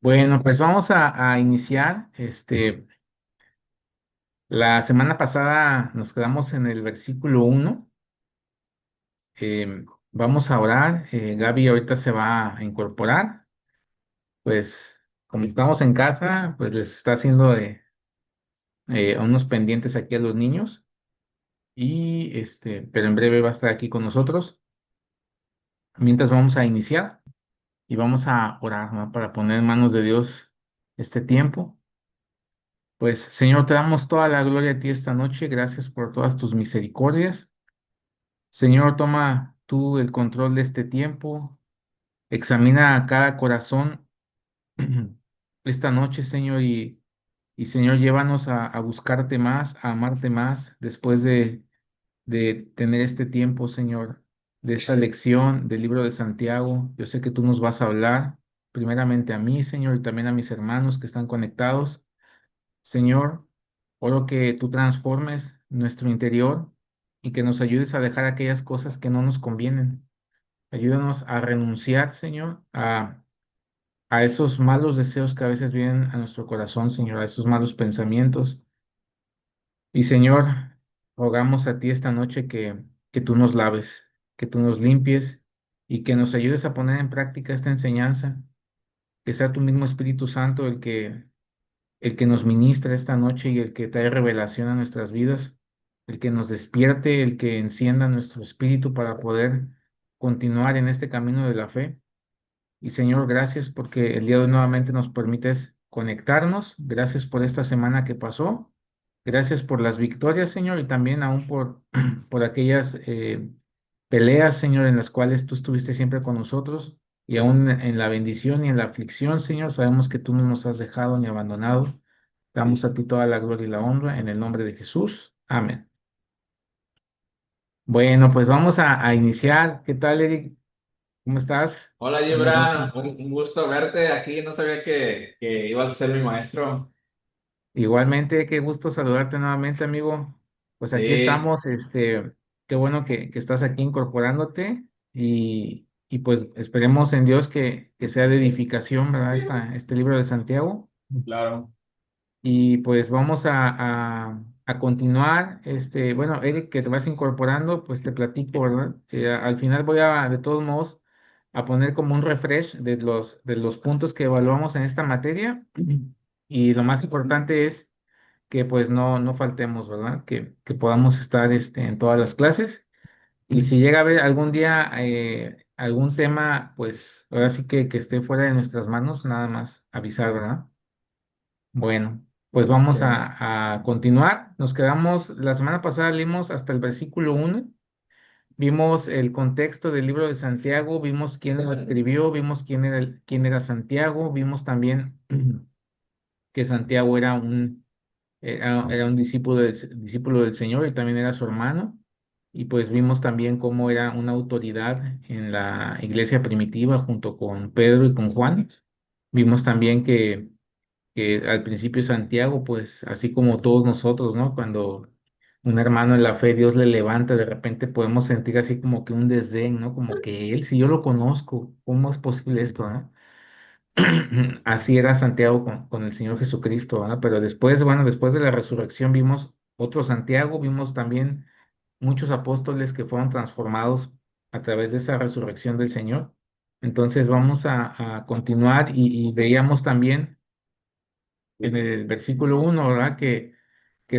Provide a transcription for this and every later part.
Bueno, pues vamos a iniciar. La semana pasada nos quedamos en el versículo 1. Vamos a orar. Gaby ahorita se va a incorporar. Pues como estamos en casa, pues les está haciendo unos pendientes aquí a los niños. Pero en breve va a estar aquí con nosotros. Mientras vamos a iniciar y vamos a orar, ¿no? Para poner en manos de Dios este tiempo. Pues Señor, te damos toda la gloria a ti esta noche. Gracias por todas tus misericordias. Señor, toma tú el control de este tiempo. Examina a cada corazón esta noche, Señor, y Señor, llévanos a buscarte más, a amarte más después de tener este tiempo, Señor, de esta lección del libro de Santiago. Yo sé que tú nos vas a hablar primeramente a mí, Señor, y también a mis hermanos que están conectados. Señor, oro que tú transformes nuestro interior y que nos ayudes a dejar aquellas cosas que no nos convienen. Ayúdanos a renunciar, Señor, a esos malos deseos que a veces vienen a nuestro corazón, Señor, a esos malos pensamientos. Y Señor, rogamos a ti esta noche que tú nos laves, que tú nos limpies y que nos ayudes a poner en práctica esta enseñanza, que sea tu mismo Espíritu Santo el que nos ministra esta noche y el que trae revelación a nuestras vidas, el que nos despierte, el que encienda nuestro espíritu para poder continuar en este camino de la fe. Y Señor, gracias porque el día de hoy nuevamente nos permites conectarnos. Gracias por esta semana que pasó. Gracias por las victorias, Señor, y también aún por aquellas peleas, Señor, en las cuales tú estuviste siempre con nosotros. Y aún en la bendición y en la aflicción, Señor, sabemos que tú no nos has dejado ni abandonado. Damos a ti toda la gloria y la honra en el nombre de Jesús. Amén. Bueno, pues vamos a iniciar. ¿Qué tal, Eric? ¿Cómo estás? Hola Buenas Gibran, noches. un gusto verte aquí. No sabía que ibas a ser mi maestro. Igualmente, qué gusto saludarte nuevamente, amigo. Pues aquí Sí, estamos, qué bueno que estás aquí incorporándote y pues esperemos en Dios que sea de edificación, ¿verdad? Este libro de Santiago. claro. Y pues vamos a continuar. Bueno, Eric, que te vas incorporando, pues te platico, ¿verdad? Al final voy de todos modos, a poner como un refresh de los puntos que evaluamos en esta materia. Y lo más importante es que pues no faltemos, ¿verdad? Que podamos estar en todas las clases. Y si llega a haber algún día algún tema, pues ahora sí que esté fuera de nuestras manos, nada más avisar, ¿verdad? Bueno, pues vamos Sí. a continuar. Nos quedamos, la semana pasada leímos hasta el versículo 1. Vimos el contexto del libro de Santiago, vimos quién lo escribió, vimos quién era Santiago, vimos también que Santiago era un discípulo del Señor y también era su hermano. Y pues vimos también cómo era una autoridad en la iglesia primitiva junto con Pedro y con Juan. Vimos también que al principio Santiago, pues así como todos nosotros, ¿no? Cuando un hermano en la fe Dios le levanta, de repente podemos sentir así como que un desdén, ¿no? Como que él, si yo lo conozco, ¿cómo es posible esto, no? Así era Santiago con el Señor Jesucristo, ¿verdad? Pero después, bueno, después de la resurrección vimos otro Santiago, vimos también muchos apóstoles que fueron transformados a través de esa resurrección del Señor. Entonces vamos a continuar y veíamos también en el versículo 1, ¿verdad? Que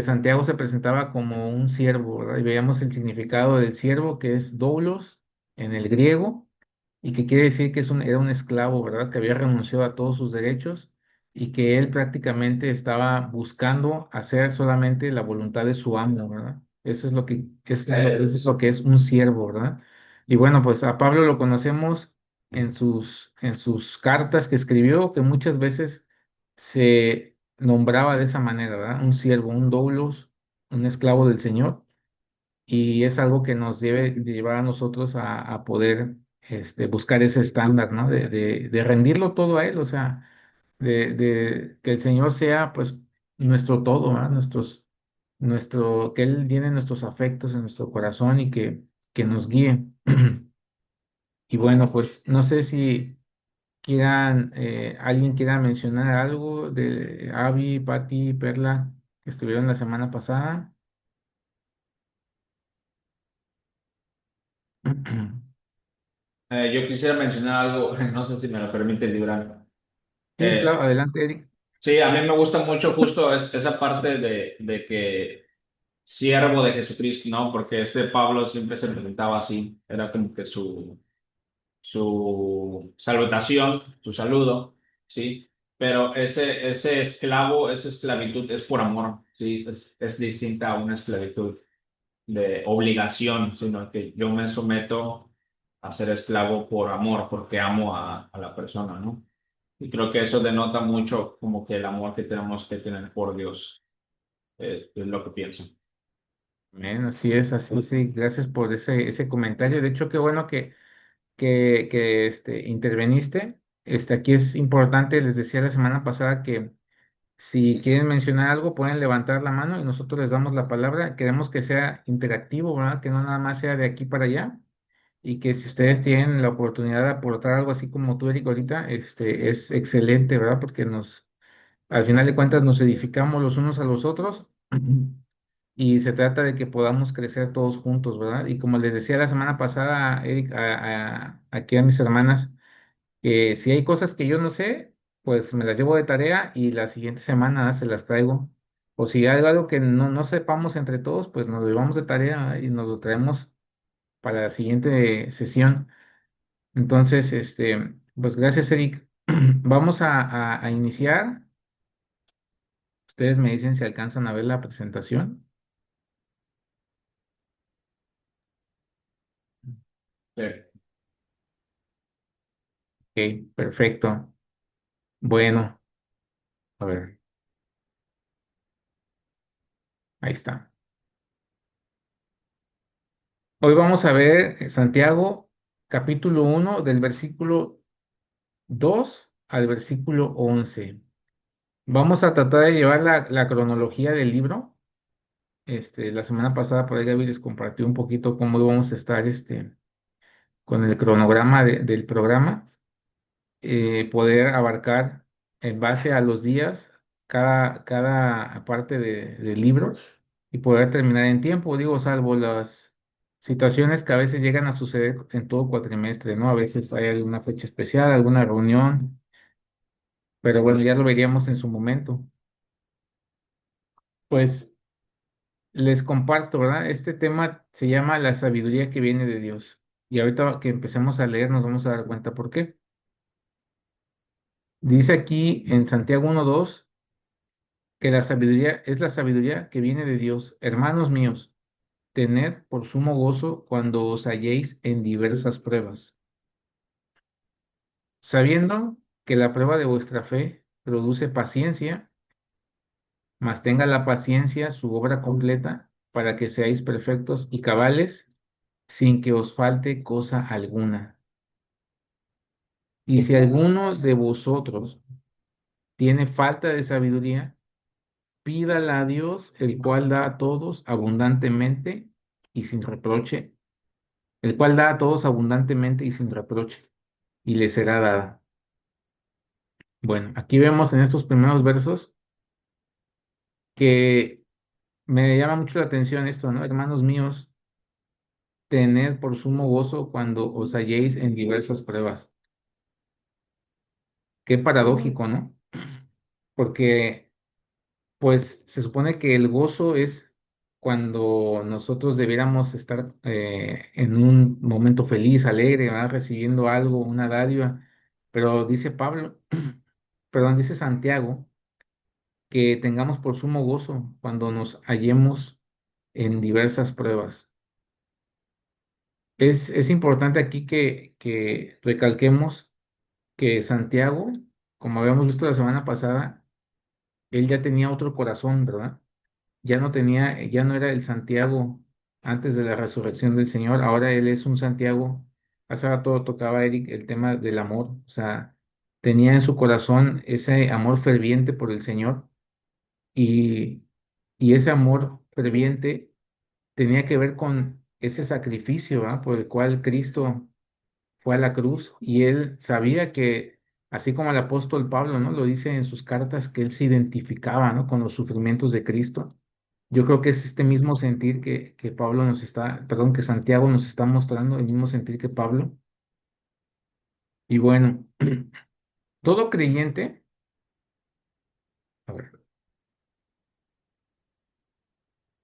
Santiago se presentaba como un siervo, ¿verdad? Y veíamos el significado del siervo, que es doulos en el griego, y que quiere decir que era un esclavo, ¿verdad? Que había renunciado a todos sus derechos y que él prácticamente estaba buscando hacer solamente la voluntad de su amo, ¿verdad? Eso es lo que es un siervo, ¿verdad? Y bueno, pues a Pablo lo conocemos en sus cartas que escribió, que muchas veces se nombraba de esa manera, ¿verdad? Un siervo, un doulos, un esclavo del Señor, y es algo que nos debe de llevar a nosotros a poder buscar ese estándar, ¿no? De rendirlo todo a Él, o sea, de que el Señor sea, pues, nuestro todo, ¿verdad? Que Él llene nuestros afectos en nuestro corazón y que nos guíe. Y bueno, pues, no sé si alguien quiera mencionar algo de Avi, Patti, Perla, que estuvieron la semana pasada. Yo quisiera mencionar algo, no sé si me lo permite, Libran. Sí, claro, Eh, adelante, Eric. sí, a mí me gusta mucho justo esa parte de que siervo de Jesucristo, ¿no? Porque este Pablo siempre se presentaba así, era como que su salutación, su saludo, ¿sí? Pero ese esclavo, esa esclavitud es por amor, ¿sí? Es distinta a una esclavitud de obligación, sino que yo me someto a ser esclavo por amor, porque amo a la persona, ¿no? Y creo que eso denota mucho como que el amor que tenemos que tener por Dios, es lo que pienso. Bien, así es, así sí. Gracias por ese comentario. De hecho, qué bueno que interveniste. Aquí es importante, les decía la semana pasada que si quieren mencionar algo, pueden levantar la mano y nosotros les damos la palabra. Queremos que sea interactivo, ¿verdad? Que no nada más sea de aquí para allá. Y que si ustedes tienen la oportunidad de aportar algo así como tú, Eric, ahorita, es excelente, ¿verdad? Porque al final de cuentas, nos edificamos los unos a los otros. Y se trata de que podamos crecer todos juntos, ¿verdad? Y como les decía la semana pasada, Eric, aquí a mis hermanas, que si hay cosas que yo no sé, pues me las llevo de tarea y la siguiente semana se las traigo. O si hay algo que no sepamos entre todos, pues nos lo llevamos de tarea y nos lo traemos para la siguiente sesión. Entonces, pues gracias, Eric. Vamos a iniciar. Ustedes me dicen si alcanzan a ver la presentación. Sí. Ok, perfecto. Bueno, a ver, ahí está. Hoy vamos a ver Santiago, capítulo 1 del versículo 2 al versículo 11. Vamos a tratar de llevar la cronología del libro. La semana pasada por ahí Gaby les compartió un poquito cómo íbamos a estar con el cronograma del programa. Poder abarcar en base a los días cada parte del libro y poder terminar en tiempo, digo, salvo las situaciones que a veces llegan a suceder en todo cuatrimestre, ¿no? A veces hay alguna fecha especial, alguna reunión, pero bueno, ya lo veríamos en su momento. Pues les comparto, ¿verdad? Este tema se llama la sabiduría que viene de Dios. Y ahorita que empecemos a leer nos vamos a dar cuenta por qué. Dice aquí en Santiago 1:2 que la sabiduría es la sabiduría que viene de Dios. Hermanos míos, tened por sumo gozo cuando os halléis en diversas pruebas, sabiendo que la prueba de vuestra fe produce paciencia, mas tenga la paciencia su obra completa para que seáis perfectos y cabales sin que os falte cosa alguna. Y si alguno de vosotros tiene falta de sabiduría, pídala a Dios, el cual da a todos abundantemente y sin reproche, el cual da a todos abundantemente y sin reproche, y le será dada. Bueno, aquí vemos en estos primeros versos que me llama mucho la atención esto, ¿no? Hermanos míos, tened por sumo gozo cuando os halléis en diversas pruebas. Qué paradójico, ¿no? Porque, pues, se supone que el gozo es cuando nosotros debiéramos estar en un momento feliz, alegre, ¿verdad? Recibiendo algo, una dádiva. Pero dice Pablo, perdón, dice Santiago que tengamos por sumo gozo cuando nos hallemos en diversas pruebas. Es importante aquí que recalquemos que Santiago, como habíamos visto la semana pasada, él ya tenía otro corazón, ¿verdad? Ya no era el Santiago antes de la resurrección del Señor, ahora él es un Santiago. Hace rato tocaba Eric el tema del amor, o sea, tenía en su corazón ese amor ferviente por el Señor y, y ese amor ferviente tenía que ver con ese sacrificio, ¿verdad? Por el cual Cristo fue a la cruz y él sabía que así como el apóstol Pablo, ¿no? Lo dice en sus cartas que él se identificaba, ¿no? Con los sufrimientos de Cristo. Yo creo que es este mismo sentir que Pablo nos está, perdón, que Santiago nos está mostrando, el mismo sentir que Pablo. Y bueno, todo creyente, a ver,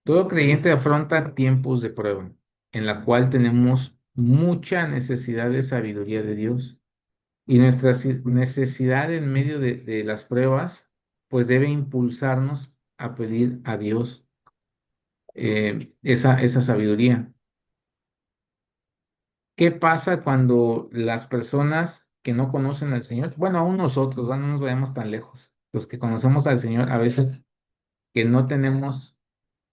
todo creyente afronta tiempos de prueba, en la cual tenemos mucha necesidad de sabiduría de Dios. Y nuestra necesidad en medio de las pruebas, pues debe impulsarnos a pedir a Dios esa sabiduría. ¿Qué pasa cuando las personas que no conocen al Señor, bueno, aún nosotros, ¿va? No nos vayamos tan lejos, los que conocemos al Señor, a veces que no tenemos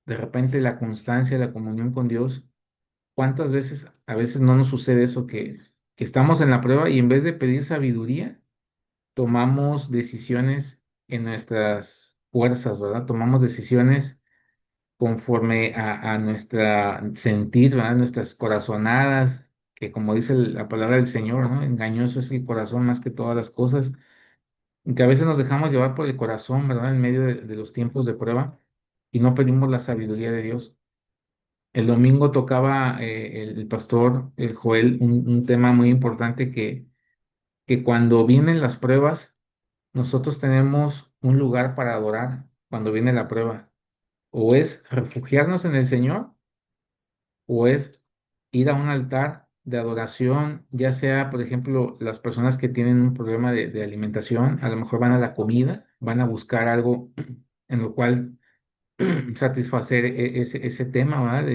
de repente la constancia, la comunión con Dios, ¿cuántas veces, a veces no nos sucede eso que estamos en la prueba y en vez de pedir sabiduría, tomamos decisiones en nuestras fuerzas, ¿verdad? Tomamos decisiones conforme a nuestra sentir, ¿verdad? Nuestras corazonadas, que como dice la palabra del Señor, ¿no? Engañoso es el corazón más que todas las cosas, y que a veces nos dejamos llevar por el corazón, ¿verdad? En medio de los tiempos de prueba y no pedimos la sabiduría de Dios. El domingo tocaba el pastor Joel un tema muy importante que cuando vienen las pruebas, nosotros tenemos un lugar para adorar cuando viene la prueba. O es refugiarnos en el Señor, o es ir a un altar de adoración, ya sea, por ejemplo, las personas que tienen un problema de alimentación, a lo mejor van a la comida, van a buscar algo en lo cual satisfacer ese tema, ¿verdad?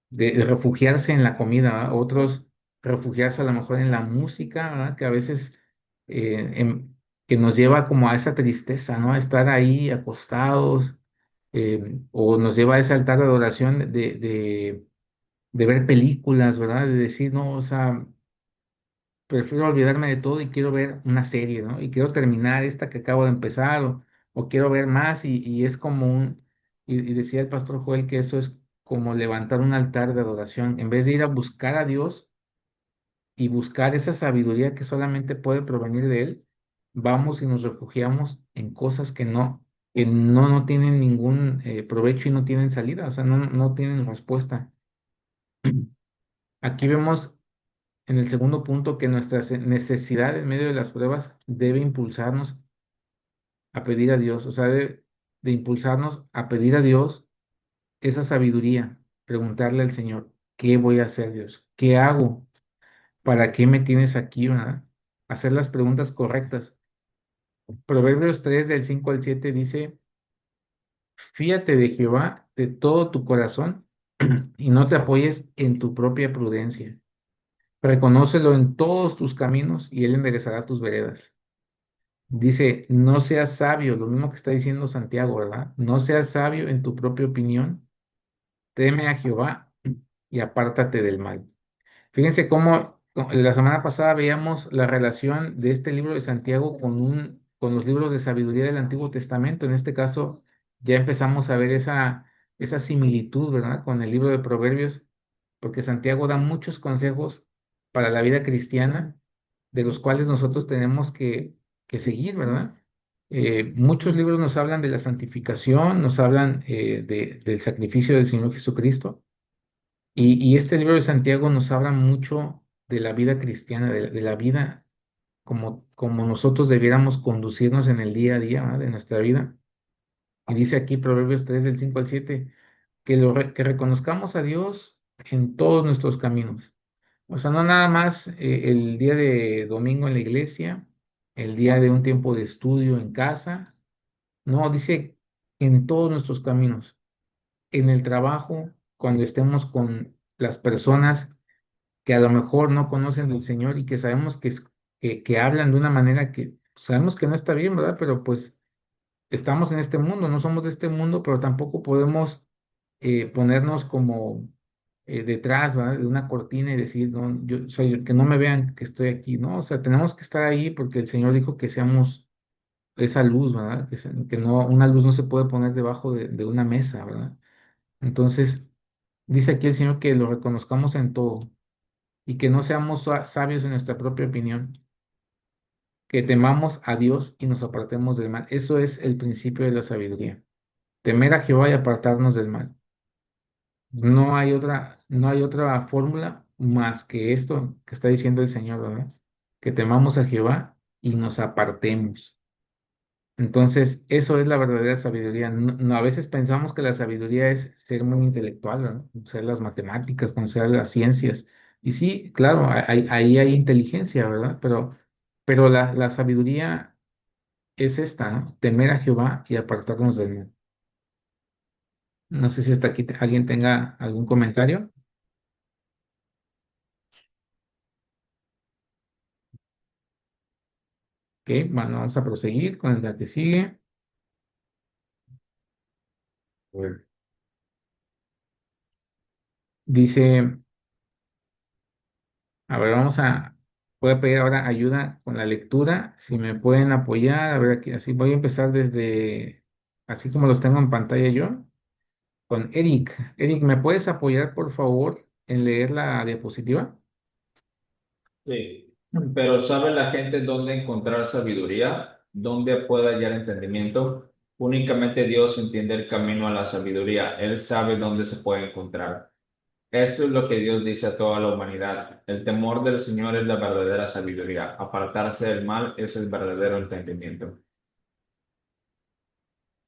De refugiarse en la comida, ¿verdad? Otros refugiarse a lo mejor en la música, ¿verdad? Que a veces que nos lleva como a esa tristeza, ¿no? A estar ahí acostados, o nos lleva a ese altar de adoración de ver películas, ¿verdad? De decir, no, o sea, prefiero olvidarme de todo y quiero ver una serie, ¿no? Y quiero terminar esta que acabo de empezar o quiero ver más y es como y decía el pastor Joel que eso es como levantar un altar de adoración. En vez de ir a buscar a Dios y buscar esa sabiduría que solamente puede provenir de Él, vamos y nos refugiamos en cosas que no tienen ningún provecho y no tienen salida, o sea, no tienen respuesta. Aquí vemos en el segundo punto que nuestra necesidad en medio de las pruebas debe impulsarnos a pedir a Dios, o sea, de impulsarnos a pedir a Dios esa sabiduría, preguntarle al Señor, ¿qué voy a hacer, Dios? ¿Qué hago? ¿Para qué me tienes aquí, verdad? Hacer las preguntas correctas. Proverbios 3 del 5 al 7 dice, fíate de Jehová de todo tu corazón y no te apoyes en tu propia prudencia. Reconócelo en todos tus caminos y Él enderezará tus veredas. Dice, no seas sabio, lo mismo que está diciendo Santiago, ¿verdad? No seas sabio en tu propia opinión, teme a Jehová y apártate del mal. Fíjense cómo la semana pasada veíamos la relación de este libro de Santiago con los libros de sabiduría del Antiguo Testamento. En este caso, ya empezamos a ver esa similitud, ¿verdad? Con el libro de Proverbios, porque Santiago da muchos consejos para la vida cristiana, de los cuales nosotros tenemos que seguir, ¿verdad? Muchos libros nos hablan de la santificación, nos hablan del sacrificio del Señor Jesucristo. Y este libro de Santiago nos habla mucho de la vida cristiana, de la vida como nosotros debiéramos conducirnos en el día a día, ¿verdad? De nuestra vida. Y dice aquí Proverbios 3 del 5 al 7 que reconozcamos a Dios en todos nuestros caminos. O sea, no nada más el día de domingo en la iglesia, el día de un tiempo de estudio en casa. No, dice en todos nuestros caminos, en el trabajo, cuando estemos con las personas que a lo mejor no conocen del Señor y que sabemos que hablan de una manera que sabemos que no está bien, ¿verdad? Pero pues estamos en este mundo, no somos de este mundo, pero tampoco podemos ponernos como detrás, ¿verdad? De una cortina y decir, no, yo soy, que no me vean que estoy aquí, ¿no? O sea, tenemos que estar ahí porque el Señor dijo que seamos esa luz, ¿verdad? Que no, una luz no se puede poner debajo de una mesa, ¿verdad? Entonces, dice aquí el Señor que lo reconozcamos en todo y que no seamos sabios en nuestra propia opinión, que temamos a Dios y nos apartemos del mal. Eso es el principio de la sabiduría. Temer a Jehová y apartarnos del mal. No hay otra fórmula más que esto que está diciendo el Señor, ¿verdad? Que temamos a Jehová y nos apartemos. Entonces, eso es la verdadera sabiduría. A veces pensamos que la sabiduría es ser muy intelectual, ¿verdad? Conocer las matemáticas, conocer las ciencias. Y sí, claro, ahí hay inteligencia, ¿verdad? Pero la sabiduría es esta, ¿no? Temer a Jehová y apartarnos del mal. No sé si hasta aquí alguien tenga algún comentario. Ok, bueno, vamos a proseguir con la que sigue. Bueno. Dice, a ver, voy a pedir ahora ayuda con la lectura, si me pueden apoyar, a ver aquí, así voy a empezar así como los tengo en pantalla yo, con Eric. Eric, ¿me puedes apoyar, por favor, en leer la diapositiva? Sí, pero ¿sabe la gente dónde encontrar sabiduría? ¿Dónde puede hallar entendimiento? Únicamente Dios entiende el camino a la sabiduría. Él sabe dónde se puede encontrar. Esto es lo que Dios dice a toda la humanidad. El temor del Señor es la verdadera sabiduría. Apartarse del mal es el verdadero entendimiento.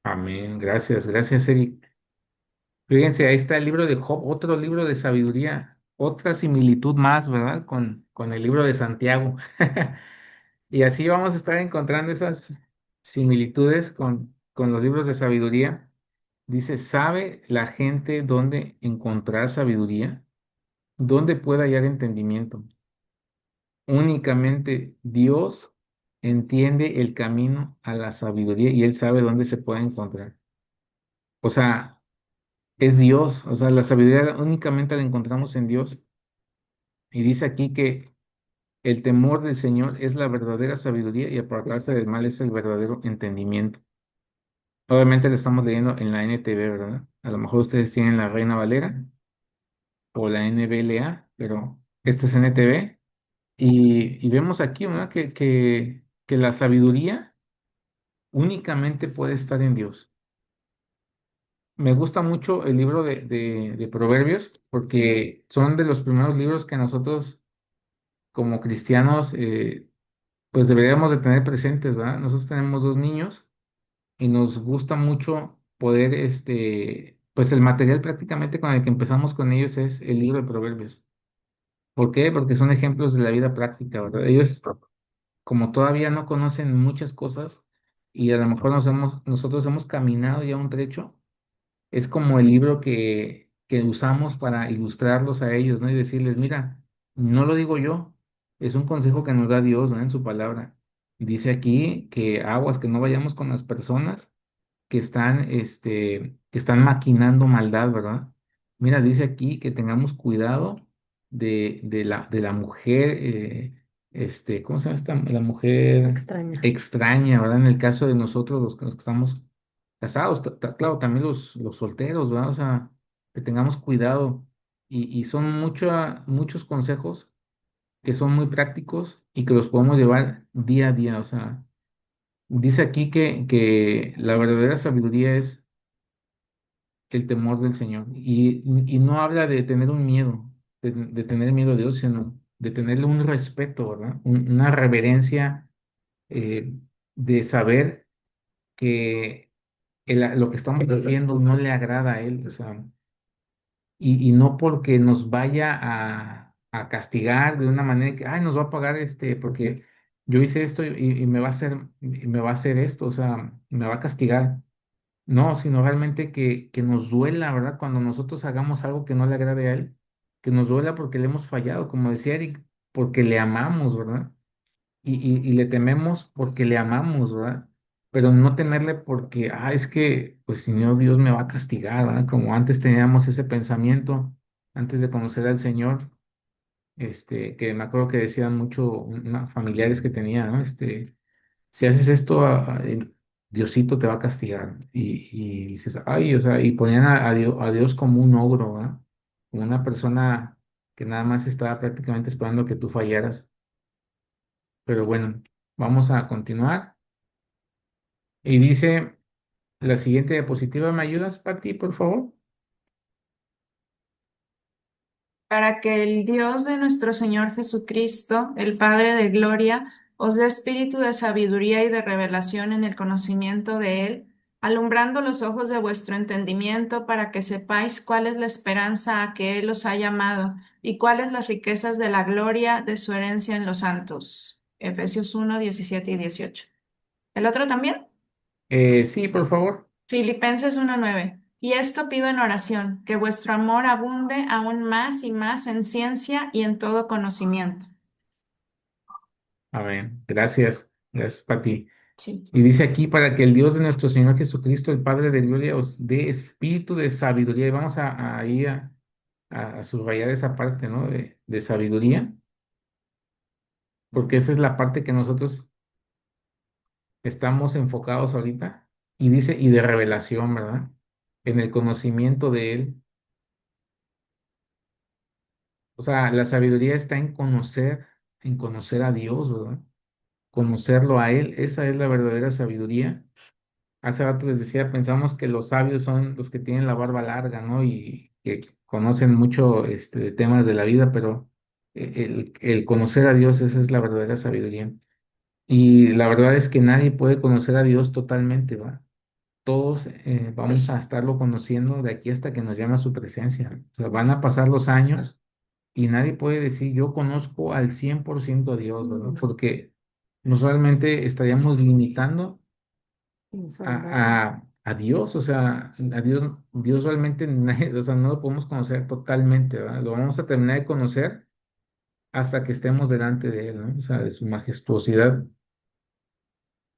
Amén, gracias, gracias, Eric. Fíjense, ahí está el libro de Job, otro libro de sabiduría, otra similitud más, ¿verdad? Con el libro de Santiago. Y así vamos a estar encontrando esas similitudes con los libros de sabiduría. Dice, ¿sabe la gente dónde encontrar sabiduría? ¿Dónde puede hallar entendimiento? Únicamente Dios entiende el camino a la sabiduría y Él sabe dónde se puede encontrar. O sea, es Dios. O sea, la sabiduría únicamente la encontramos en Dios. Y dice aquí que el temor del Señor es la verdadera sabiduría y apartarse del mal es el verdadero entendimiento. Obviamente lo estamos leyendo en la NTV, ¿verdad? A lo mejor ustedes tienen la Reina Valera o la NBLA, pero este es NTV. Y vemos aquí, ¿verdad? Que la sabiduría únicamente puede estar en Dios. Me gusta mucho el libro de Proverbios porque son de los primeros libros que nosotros como cristianos pues deberíamos de tener presentes, ¿verdad? Nosotros tenemos dos niños y nos gusta mucho poder, pues el material prácticamente con el que empezamos con ellos es el libro de Proverbios. ¿Por qué? Porque son ejemplos de la vida práctica, ¿verdad? Ellos, como todavía no conocen muchas cosas y a lo mejor nosotros hemos caminado ya un trecho, es como el libro que usamos para ilustrarlos a ellos, ¿no? Y decirles, mira, no lo digo yo, es un consejo que nos da Dios, ¿no? En su palabra. Dice aquí que aguas, que no vayamos con las personas que están maquinando maldad, ¿verdad? Mira, dice aquí que tengamos cuidado de la mujer, ¿cómo se llama esta? La mujer extraña, ¿verdad? En el caso de nosotros, los que estamos casados, claro, también los solteros, ¿verdad? O sea, que tengamos cuidado. Y son muchos consejos que son muy prácticos y que los podemos llevar día a día, o sea. Dice aquí que la verdadera sabiduría es el temor del Señor y no habla de tener un miedo, de tener miedo a Dios, sino de tenerle un respeto, ¿verdad? Una reverencia eh, de saber que lo que estamos haciendo no le agrada a Él, o sea, y no porque nos vaya a castigar de una manera que, ay, nos va a pagar porque yo hice esto y me va a hacer esto, o sea, me va a castigar. No, sino realmente que nos duela, ¿verdad? Cuando nosotros hagamos algo que no le agrade a Él, que nos duela porque le hemos fallado, como decía Eric, porque le amamos, ¿verdad? Y le tememos porque le amamos, ¿verdad? Pero no temerle porque, es que, pues si no, Dios me va a castigar, ¿verdad? Como antes teníamos ese pensamiento, antes de conocer al Señor, que me acuerdo que decían mucho familiares que tenía, ¿no? Si haces esto, Diosito te va a castigar. Y dices, ay, o sea, y ponían a Dios como un ogro, ¿verdad? Como una persona que nada más estaba prácticamente esperando que tú fallaras. Pero bueno. Vamos a continuar. Y dice la siguiente diapositiva, ¿me ayudas, Pati, por favor? Para que el Dios de nuestro Señor Jesucristo, el Padre de gloria, os dé espíritu de sabiduría y de revelación en el conocimiento de Él, alumbrando los ojos de vuestro entendimiento para que sepáis cuál es la esperanza a que Él os ha llamado y cuáles las riquezas de la gloria de su herencia en los santos. Efesios 1, 17 y 18. ¿El otro también? Sí, por favor. Filipenses 1:9. Y esto pido en oración, que vuestro amor abunde aún más y más en ciencia y en todo conocimiento. Amén. Gracias. Gracias, Pati. Sí. Y dice aquí, para que el Dios de nuestro Señor Jesucristo, el Padre de gloria, os dé espíritu de sabiduría. Y vamos a ir a subrayar esa parte, ¿no? De sabiduría, porque esa es la parte que nosotros estamos enfocados ahorita. Y dice, y de revelación, ¿verdad? En el conocimiento de Él. O sea, la sabiduría está en conocer a Dios, ¿verdad? Conocerlo a Él, esa es la verdadera sabiduría. Hace rato les decía, pensamos que los sabios son los que tienen la barba larga, ¿no? Y que conocen mucho de temas de la vida, pero el conocer a Dios, esa es la verdadera sabiduría. Y la verdad es que nadie puede conocer a Dios totalmente, ¿va? Todos vamos a estarlo conociendo de aquí hasta que nos llame a su presencia. O sea, van a pasar los años y nadie puede decir, yo conozco al 100% a Dios, ¿verdad? Porque nos realmente estaríamos limitando a Dios, o sea, a Dios, Dios realmente, o sea, no lo podemos conocer totalmente, ¿verdad? Lo vamos a terminar de conocer hasta que estemos delante de Él, ¿no? O sea, de su majestuosidad.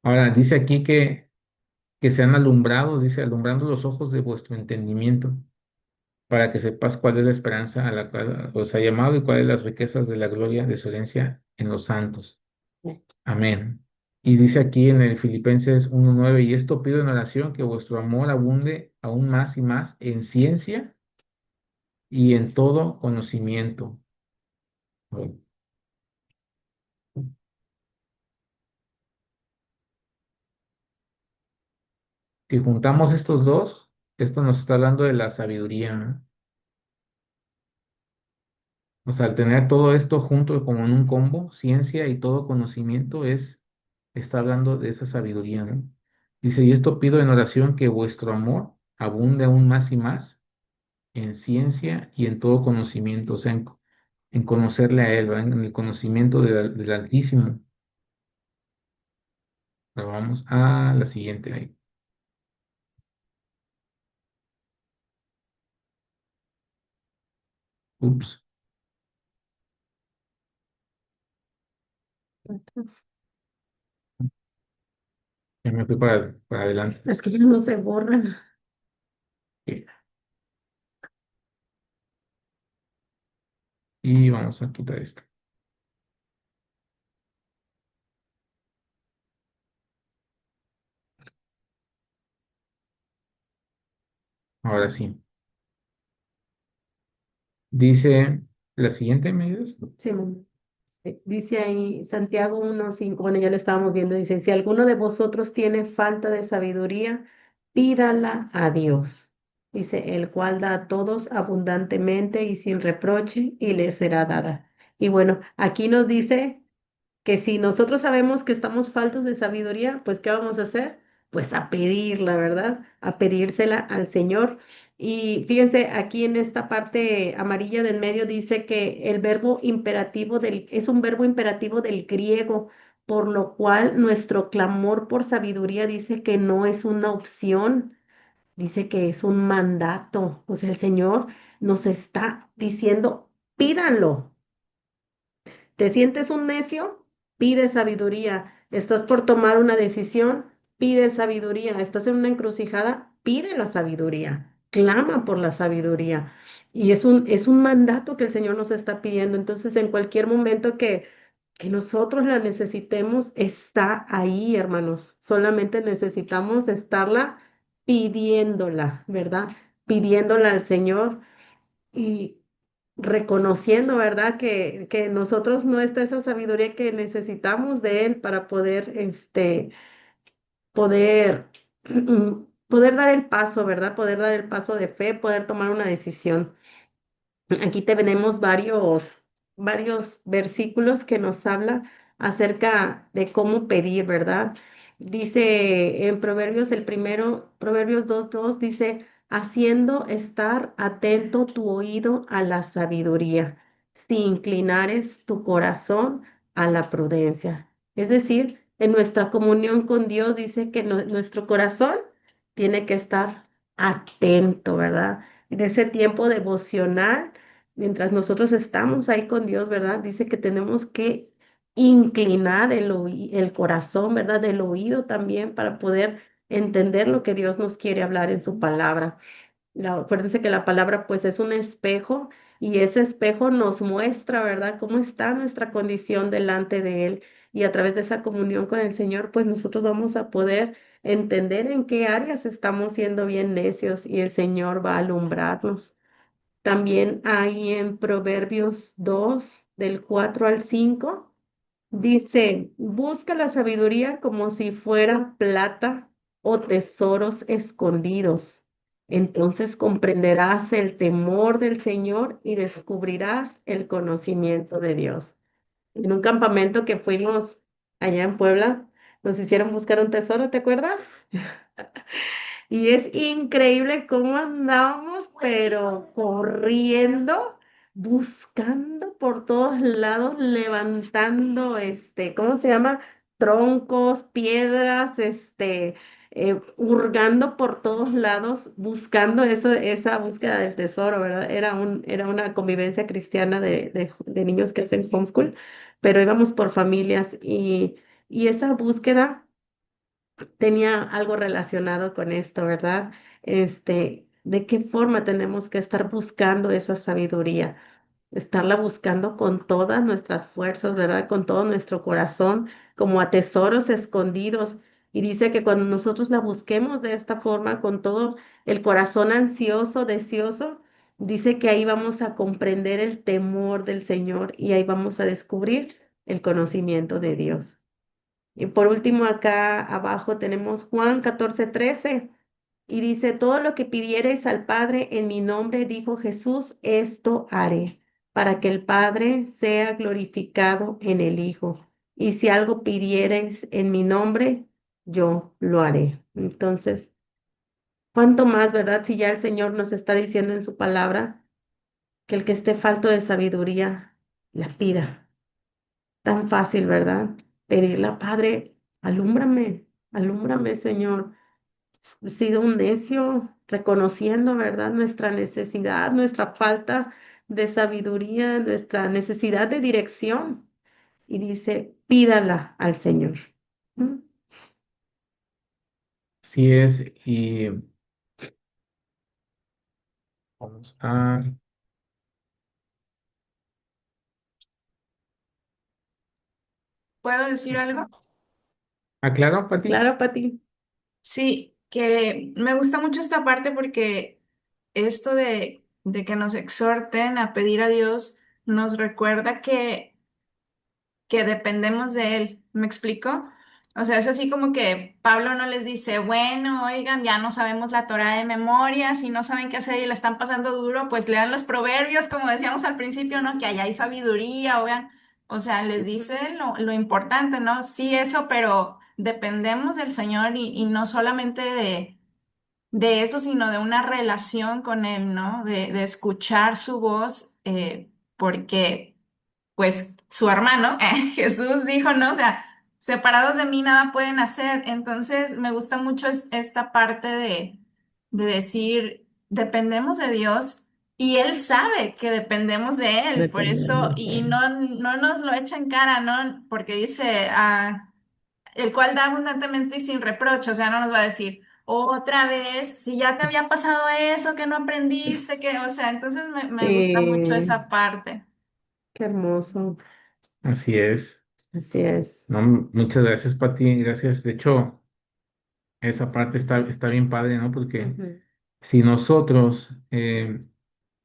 Ahora, dice aquí que sean alumbrados, dice, alumbrando los ojos de vuestro entendimiento, para que sepas cuál es la esperanza a la cual os ha llamado y cuáles las riquezas de la gloria de su herencia en los santos. Amén. Y dice aquí en el Filipenses 1:9, y esto pido en oración que vuestro amor abunde aún más y más en ciencia y en todo conocimiento. Bueno, si juntamos estos dos, esto nos está hablando de la sabiduría, ¿no? O sea, al tener todo esto junto como en un combo, ciencia y todo conocimiento está hablando de esa sabiduría, ¿no? Dice, y esto pido en oración que vuestro amor abunde aún más y más en ciencia y en todo conocimiento, o sea, en conocerle a Él, ¿verdad? En el conocimiento del Altísimo. Pero vamos a la siguiente ahí. Ups, ya me fui para adelante. Es que ya no se borran. Ok. Y vamos a quitar esto. Ahora sí. Dice la siguiente, ¿me ayudas? Sí, dice ahí Santiago 1:5, bueno, ya lo estábamos viendo, dice, si alguno de vosotros tiene falta de sabiduría, pídala a Dios. Dice, el cual da a todos abundantemente y sin reproche, y le será dada. Y bueno, aquí nos dice que si nosotros sabemos que estamos faltos de sabiduría, pues ¿qué vamos a hacer? Pues a pedirla, ¿verdad? A pedírsela al Señor. Y fíjense, aquí en esta parte amarilla del medio dice que el verbo imperativo es un verbo imperativo del griego, por lo cual nuestro clamor por sabiduría dice que no es una opción, dice que es un mandato. O sea, el Señor nos está diciendo, pídanlo. ¿Te sientes un necio? Pide sabiduría. ¿Estás por tomar una decisión? Pide sabiduría. ¿Estás en una encrucijada? Pide la sabiduría. Clama por la sabiduría. Y es un mandato que el Señor nos está pidiendo. Entonces, en cualquier momento que nosotros la necesitemos, está ahí, hermanos. Solamente necesitamos estarla pidiéndola, ¿verdad? Pidiéndola al Señor. reconociendo, ¿verdad? Que nosotros no está esa sabiduría que necesitamos de Él para poder, poder, poder dar el paso, ¿verdad? Poder dar el paso de fe, poder tomar una decisión. Aquí tenemos varios versículos que nos habla acerca de cómo pedir, ¿verdad? Dice en Proverbios, el primero, Proverbios 2:2 dice, haciendo estar atento tu oído a la sabiduría, si inclinares tu corazón a la prudencia. Es decir, en nuestra comunión con Dios dice que nuestro corazón tiene que estar atento, ¿verdad? En ese tiempo devocional, mientras nosotros estamos ahí con Dios, ¿verdad? Dice que tenemos que inclinar el corazón, ¿verdad? Del oído también para poder entender lo que Dios nos quiere hablar en su palabra. Acuérdense que la palabra pues es un espejo y ese espejo nos muestra, ¿verdad? Cómo está nuestra condición delante de Él. Y a través de esa comunión con el Señor, pues nosotros vamos a poder entender en qué áreas estamos siendo bien necios y el Señor va a alumbrarnos. También hay en Proverbios 2 del 4 al 5 dice, busca la sabiduría como si fuera plata o tesoros escondidos. Entonces comprenderás el temor del Señor y descubrirás el conocimiento de Dios. En un campamento que fuimos allá en Puebla, nos hicieron buscar un tesoro, ¿te acuerdas? Y es increíble cómo andábamos, pero corriendo, buscando por todos lados, levantando, ¿cómo se llama? Troncos, piedras, hurgando por todos lados, buscando esa búsqueda del tesoro, ¿verdad? Era una convivencia cristiana de niños que hacen homeschool, pero íbamos por familias y esa búsqueda tenía algo relacionado con esto, ¿verdad? ¿De qué forma tenemos que estar buscando esa sabiduría? Estarla buscando con todas nuestras fuerzas, ¿verdad? Con todo nuestro corazón, como a tesoros escondidos. Y dice que cuando nosotros la busquemos de esta forma, con todo el corazón ansioso, deseoso, dice que ahí vamos a comprender el temor del Señor y ahí vamos a descubrir el conocimiento de Dios. Y por último, acá abajo tenemos Juan 14:13 y dice, todo lo que pidiereis al Padre en mi nombre, dijo Jesús, esto haré, para que el Padre sea glorificado en el Hijo. Y si algo pidiereis en mi nombre, yo lo haré. Entonces, ¿cuánto más, verdad? Si ya el Señor nos está diciendo en su palabra que el que esté falto de sabiduría, la pida. Tan fácil, ¿verdad? Pedirle a Padre, alúmbrame, alúmbrame, Señor. He sido un necio, reconociendo, ¿verdad? Nuestra necesidad, nuestra falta de sabiduría, nuestra necesidad de dirección. Y dice, pídala al Señor. ¿Mm? Así es, y vamos ¿Puedo decir algo? claro, Pati. Claro, Pati. Sí, que me gusta mucho esta parte porque esto de que nos exhorten a pedir a Dios nos recuerda que dependemos de Él. ¿Me explico? O sea, es así como que Pablo no les dice, bueno, oigan, ya no sabemos la Torá de memoria, si no saben qué hacer y la están pasando duro, pues lean los proverbios, como decíamos al principio, ¿no? Que allá hay sabiduría, oigan. O sea, les dice lo importante, ¿no? Sí, eso, pero dependemos del Señor y no solamente de eso, sino de una relación con Él, ¿no? De escuchar su voz, porque pues su hermano, Jesús dijo, ¿no? O sea, separados de mí nada pueden hacer. Entonces, me gusta mucho esta parte de decir, dependemos de Dios y Él sabe que dependemos de Él. Por eso, Dependemos de y Él. no nos lo echa en cara, ¿no? Porque dice, el cual da abundantemente y sin reproche, o sea, no nos va a decir. Otra vez, si ya te había pasado eso, que no aprendiste, que, o sea, entonces me gusta mucho Sí, esa parte. qué hermoso. Así es. Así es. No, muchas gracias, Pati. Gracias. De hecho, esa parte está bien padre, ¿no? Porque Ujú. si nosotros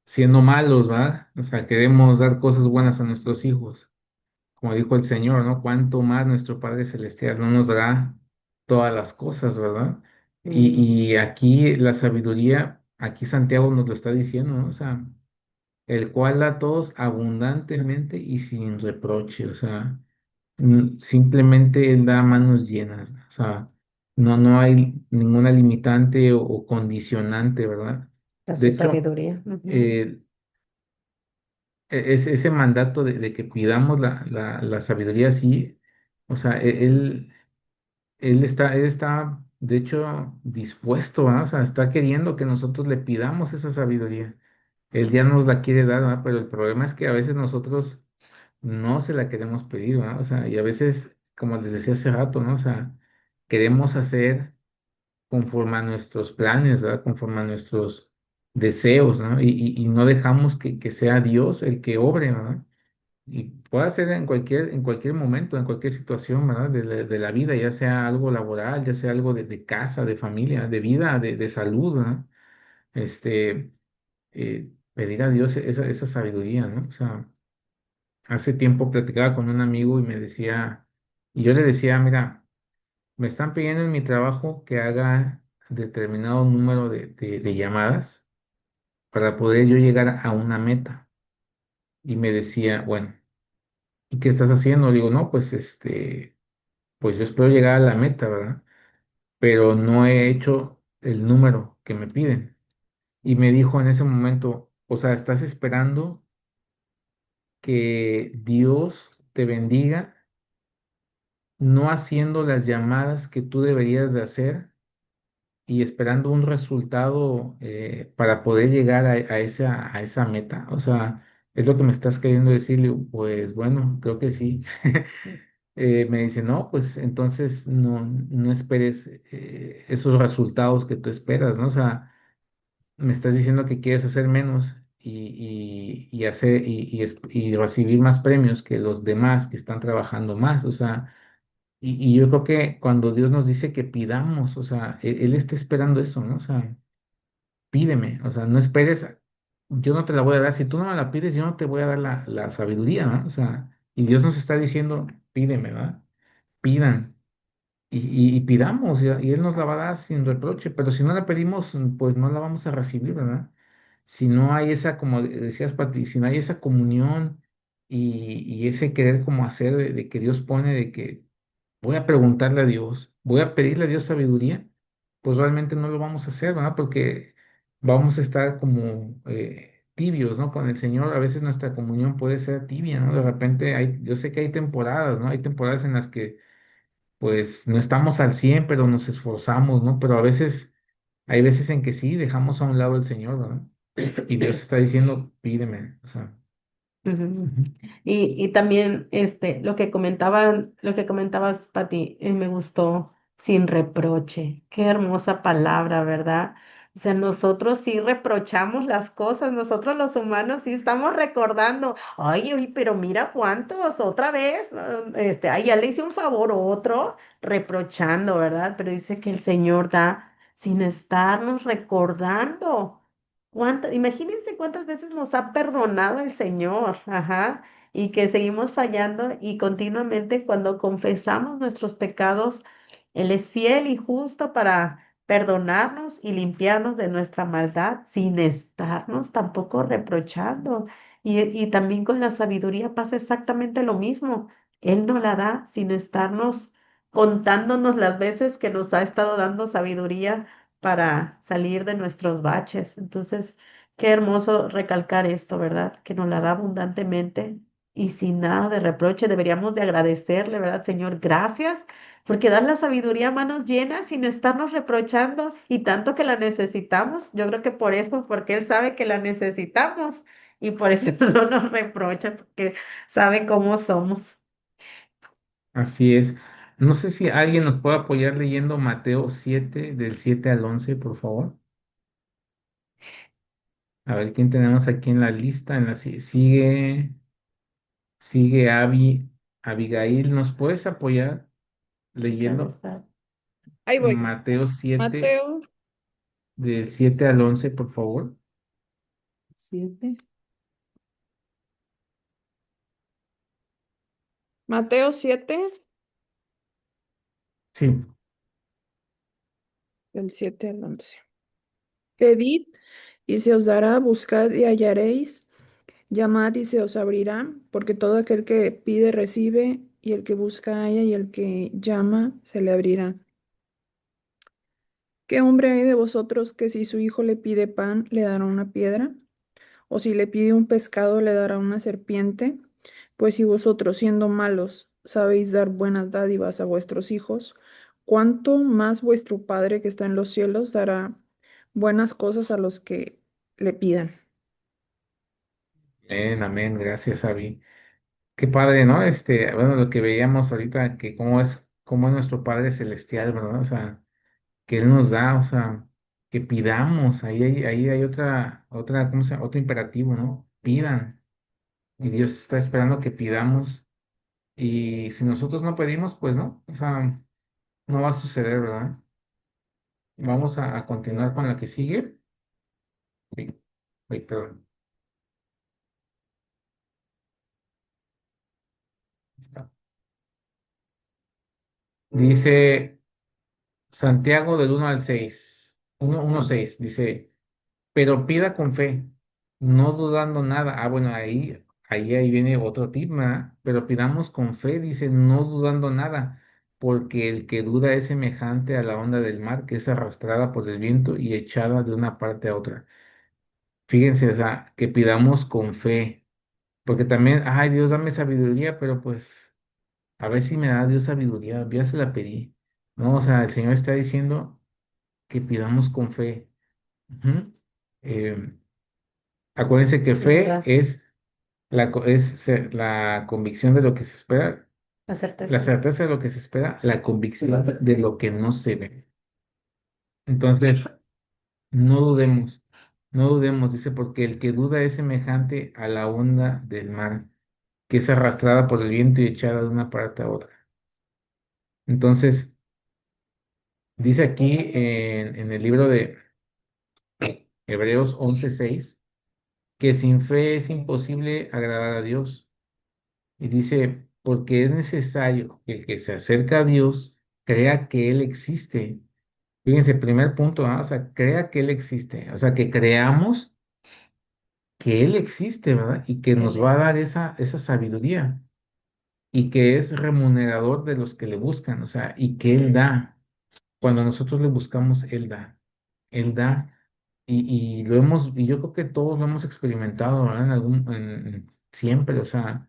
siendo malos, ¿verdad? O sea, queremos dar cosas buenas a nuestros hijos, como dijo el Señor, ¿no? Cuánto más nuestro Padre Celestial no nos dará todas las cosas, ¿verdad? Mm, Y aquí la sabiduría, aquí Santiago nos lo está diciendo, ¿no? O sea, el cual da a todos abundantemente y sin reproche, o sea, simplemente Él da manos llenas, o sea, no hay ninguna limitante o condicionante, ¿verdad? a De su hecho, sabiduría. Ujú. eh, ese mandato de que pidamos la sabiduría, sí, o sea, él está, de hecho, dispuesto, ¿verdad? O sea, está queriendo que nosotros le pidamos esa sabiduría. Él ya nos la quiere dar, ¿verdad? Pero el problema es que a veces nosotros no se la queremos pedir, ¿verdad? O sea, y a veces, como les decía hace rato, ¿no? O sea, queremos hacer conforme a nuestros planes, ¿verdad? Conforme a nuestros deseos, ¿no? Y no dejamos que sea Dios el que obre, ¿verdad? Y puede ser en cualquier momento, en cualquier situación, ¿verdad? De la vida, ya sea algo laboral, ya sea algo de casa, de familia, de vida, de salud, ¿verdad? Este, pedir a Dios esa sabiduría, ¿no? O sea, hace tiempo platicaba con un amigo y me decía, y yo le decía, mira, me están pidiendo en mi trabajo que haga determinado número de llamadas para poder yo llegar a una meta. Y me decía, bueno, ¿y qué estás haciendo? Le digo, no, pues pues yo espero llegar a la meta, ¿verdad? Pero no he hecho el número que me piden. Y me dijo en ese momento, o sea, estás esperando que Dios te bendiga no haciendo las llamadas que tú deberías de hacer y esperando un resultado para poder llegar a esa meta. O sea, es lo que me estás queriendo decir. Pues bueno, creo que sí. Me dice, no, pues entonces no esperes esos resultados que tú esperas, ¿no? O sea, me estás diciendo que quieres hacer menos y hacer y recibir más premios que los demás que están trabajando más. O sea, y yo creo que cuando Dios nos dice que pidamos, o sea, Él está esperando eso, ¿no? O sea, pídeme, o sea, no esperes, yo no te la voy a dar, si tú no me la pides, yo no te voy a dar la sabiduría, ¿no? O sea, y Dios nos está diciendo, pídeme, ¿verdad? Pidan y pidamos, y Él nos la va a dar sin reproche, pero si no la pedimos, pues no la vamos a recibir, ¿verdad? Si no hay esa, como decías, Pati, si no hay esa comunión y ese querer como hacer de que Dios pone, de que voy a preguntarle a Dios, voy a pedirle a Dios sabiduría, pues realmente no lo vamos a hacer, ¿verdad? Porque vamos a estar como tibios, ¿no? Con el Señor, a veces nuestra comunión puede ser tibia, ¿no? De repente yo sé que hay temporadas, ¿no? Hay temporadas en las que pues no estamos al 100 pero nos esforzamos, ¿no? Pero a veces, hay veces en que sí, dejamos a un lado el Señor, ¿verdad? Y Dios está diciendo, pídeme, o sea. Ujú. Ujú. Y también lo que comentabas, Pati, me gustó sin reproche. Qué hermosa palabra, ¿verdad? O sea, nosotros sí reprochamos las cosas, nosotros los humanos sí estamos recordando, ay, oye, pero mira cuántos, otra vez, ay, ya le hice un favor otro, reprochando, ¿verdad? Pero dice que el Señor da sin estarnos recordando. Imagínense cuántas veces nos ha perdonado el Señor, ajá, y que seguimos fallando y continuamente cuando confesamos nuestros pecados, Él es fiel y justo para perdonarnos y limpiarnos de nuestra maldad sin estarnos tampoco reprochando. Y también con la sabiduría pasa exactamente lo mismo. Él nos la da sin estarnos contándonos las veces que nos ha estado dando sabiduría para salir de nuestros baches. Entonces, qué hermoso recalcar esto, ¿verdad? Que nos la da abundantemente y sin nada de reproche. Deberíamos de agradecerle, ¿verdad, Señor? Gracias, porque dar la sabiduría a manos llenas sin estarnos reprochando y tanto que la necesitamos. Yo creo que por eso, porque Él sabe que la necesitamos y por eso no nos reprocha, porque sabe cómo somos. Así es. No sé si alguien nos puede apoyar leyendo Mateo 7 del 7 al 11 por favor. A ver quién tenemos aquí en la lista. Sigue Abigail. ¿Nos puedes apoyar leyendo Encabezar. Ahí voy. Mateo 7 Mateo del 7 al 11 por favor? 7. Mateo 7, Sí, del 7 al 11. Pedid y se os dará, buscad y hallaréis, llamad y se os abrirá, porque todo aquel que pide recibe, y el que busca halla, y el que llama se le abrirá. ¿Qué hombre hay de vosotros que si su hijo le pide pan, le dará una piedra? ¿O si le pide un pescado, le dará una serpiente? Pues si vosotros, siendo malos, sabéis dar buenas dádivas a vuestros hijos, ¿cuánto más vuestro Padre que está en los cielos dará buenas cosas a los que le pidan? amén, amén, gracias, Abby. Qué padre, ¿no? Bueno, lo que veíamos ahorita, que cómo es nuestro Padre Celestial, ¿verdad? O sea, que Él nos da, o sea, que pidamos, ahí hay ¿cómo se llama? Otro imperativo, ¿no? Pidan. Y Dios está esperando que pidamos. Y si nosotros no pedimos, pues no, o sea, no va a suceder, ¿verdad? Vamos a continuar con la que sigue. Uy, perdón. Está. Dice Santiago del 1 al 6, 1:6, dice, pero pida con fe, no dudando nada. Ah, bueno, ahí viene otro tip, ¿verdad? Pero pidamos con fe, dice, no dudando nada, porque el que duda es semejante a la onda del mar que es arrastrada por el viento y echada de una parte a otra. Fíjense, o sea, que pidamos con fe, porque también, ay, Dios, dame sabiduría, pero pues, a ver si me da Dios sabiduría, ya se la pedí. No, o sea, el Señor está diciendo que pidamos con fe. Ujú. Eh, Acuérdense que Es fe verdad, es la convicción de lo que se espera, la la certeza. certeza de lo que se espera, la convicción de lo que no se ve. Entonces, no dudemos, no dudemos, dice, porque el que duda es semejante a la onda del mar, que es arrastrada por el viento y echada de una parte a otra. Entonces, dice aquí en el libro de Hebreos 11:6, que sin fe es imposible agradar a Dios. Y dice, porque es necesario que el que se acerca a Dios crea que Él existe. Fíjense, primer punto, ¿ah? O sea, crea que Él existe. O sea, que creamos que Él existe, ¿verdad? Y que Él nos va es. a dar esa sabiduría y que es remunerador de los que le buscan, o sea, y que Él da. Cuando nosotros le buscamos, Él da. Él da. Y y yo creo que todos lo hemos experimentado, ¿verdad? Siempre, o sea,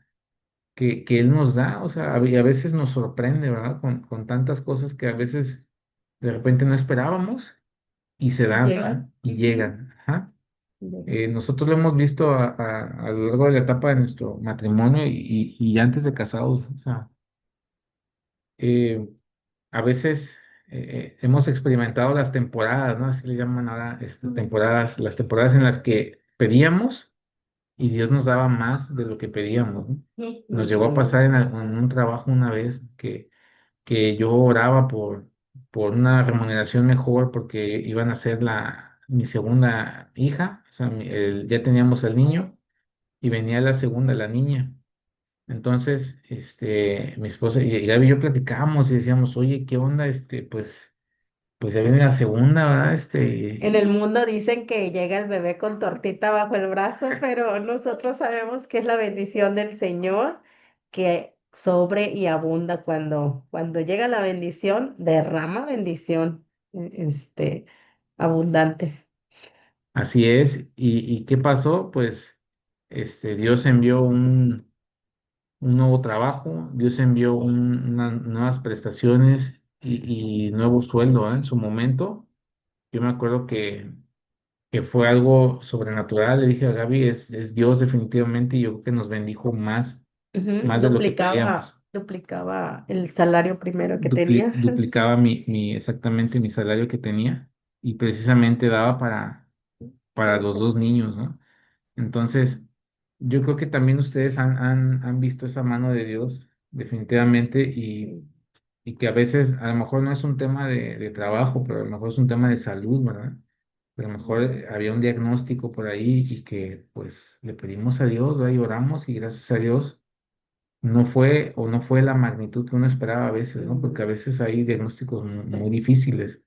que Él nos da, o sea, y a veces nos sorprende, ¿verdad? Con tantas cosas que a veces de repente no esperábamos y se Y dan, llega. ¿verdad? Y Ujú, llegan. Ajá. llega. Nosotros lo hemos visto a lo largo de la etapa de nuestro matrimonio y antes de casados, o sea, eh, a veces hemos experimentado las temporadas, ¿no? Así le llaman ahora, temporadas, las temporadas en las que pedíamos y Dios nos daba más de lo que pedíamos, ¿no? Nos llegó a pasar en un trabajo una vez que yo oraba por una remuneración mejor porque iban a ser mi segunda hija, o sea, ya teníamos al niño y venía la segunda, la niña. Entonces, mi esposa y Gaby y yo platicábamos y decíamos, oye, ¿qué onda? Pues ya viene la segunda, ¿verdad? En el mundo dicen que llega el bebé con tortita bajo el brazo, pero nosotros sabemos que es la bendición del Señor que sobre y abunda cuando llega la bendición, derrama bendición, abundante. Así es. ¿Y qué pasó? Pues, Dios envió un nuevo trabajo, Dios envió unas nuevas prestaciones y nuevo sueldo, ¿eh? En su momento. Yo me acuerdo que fue algo sobrenatural. Le dije a Gaby, es Dios definitivamente y yo creo que nos bendijo Ujú, más de lo que pedíamos. duplicaba el salario primero que tenía. Duplicaba exactamente mi salario que tenía y precisamente daba para los dos niños, ¿no? Entonces, yo creo que también ustedes han visto esa mano de Dios definitivamente y que a veces a lo mejor no es un tema de trabajo, pero a lo mejor es un tema de salud, ¿verdad? a lo mejor había un diagnóstico por ahí y que pues le pedimos a Dios, ¿verdad? Y oramos y gracias a Dios no fue o no fue la magnitud que uno esperaba a veces, ¿no? Porque a veces hay diagnósticos muy difíciles.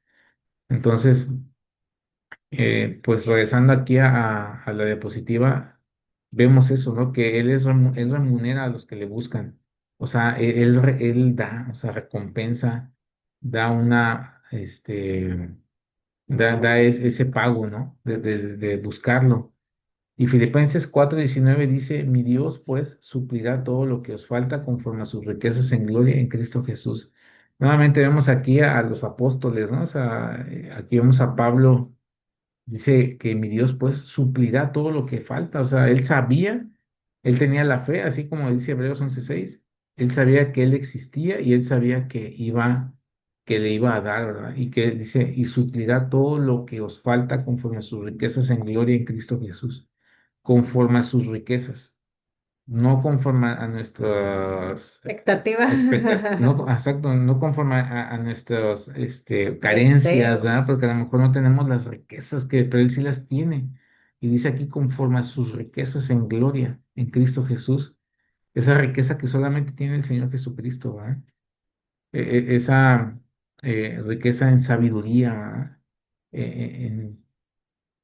Entonces, pues regresando aquí a la diapositiva, vemos eso, ¿no? Que él remunera a los que le buscan. O sea, él da, o sea, recompensa, da ese pago, ¿no? De buscarlo. Y Filipenses 4:19 dice, mi Dios pues suplirá todo lo que os falta conforme a sus riquezas en gloria en Cristo Jesús. Nuevamente vemos aquí a los apóstoles, ¿no? O sea, aquí vemos a Pablo. Dice que mi Dios pues suplirá todo lo que falta. O sea, él sabía, él tenía la fe, así como dice Hebreos 11:6, él sabía que él existía y él sabía que le iba a dar, ¿verdad? Y que dice, y suplirá todo lo que os falta conforme a sus riquezas en gloria en Cristo Jesús, conforme a sus riquezas, no conforme a nuestras Expectativa. no, exacto, no conforme a nuestras carencias, ¿verdad? Deseos. Porque a lo mejor no tenemos las riquezas pero Él sí las tiene. Y dice aquí conforme a sus riquezas en gloria en Cristo Jesús, esa riqueza que solamente tiene el Señor Jesucristo, ¿verdad? Esa riqueza en sabiduría, ¿verdad? Eh, eh, en-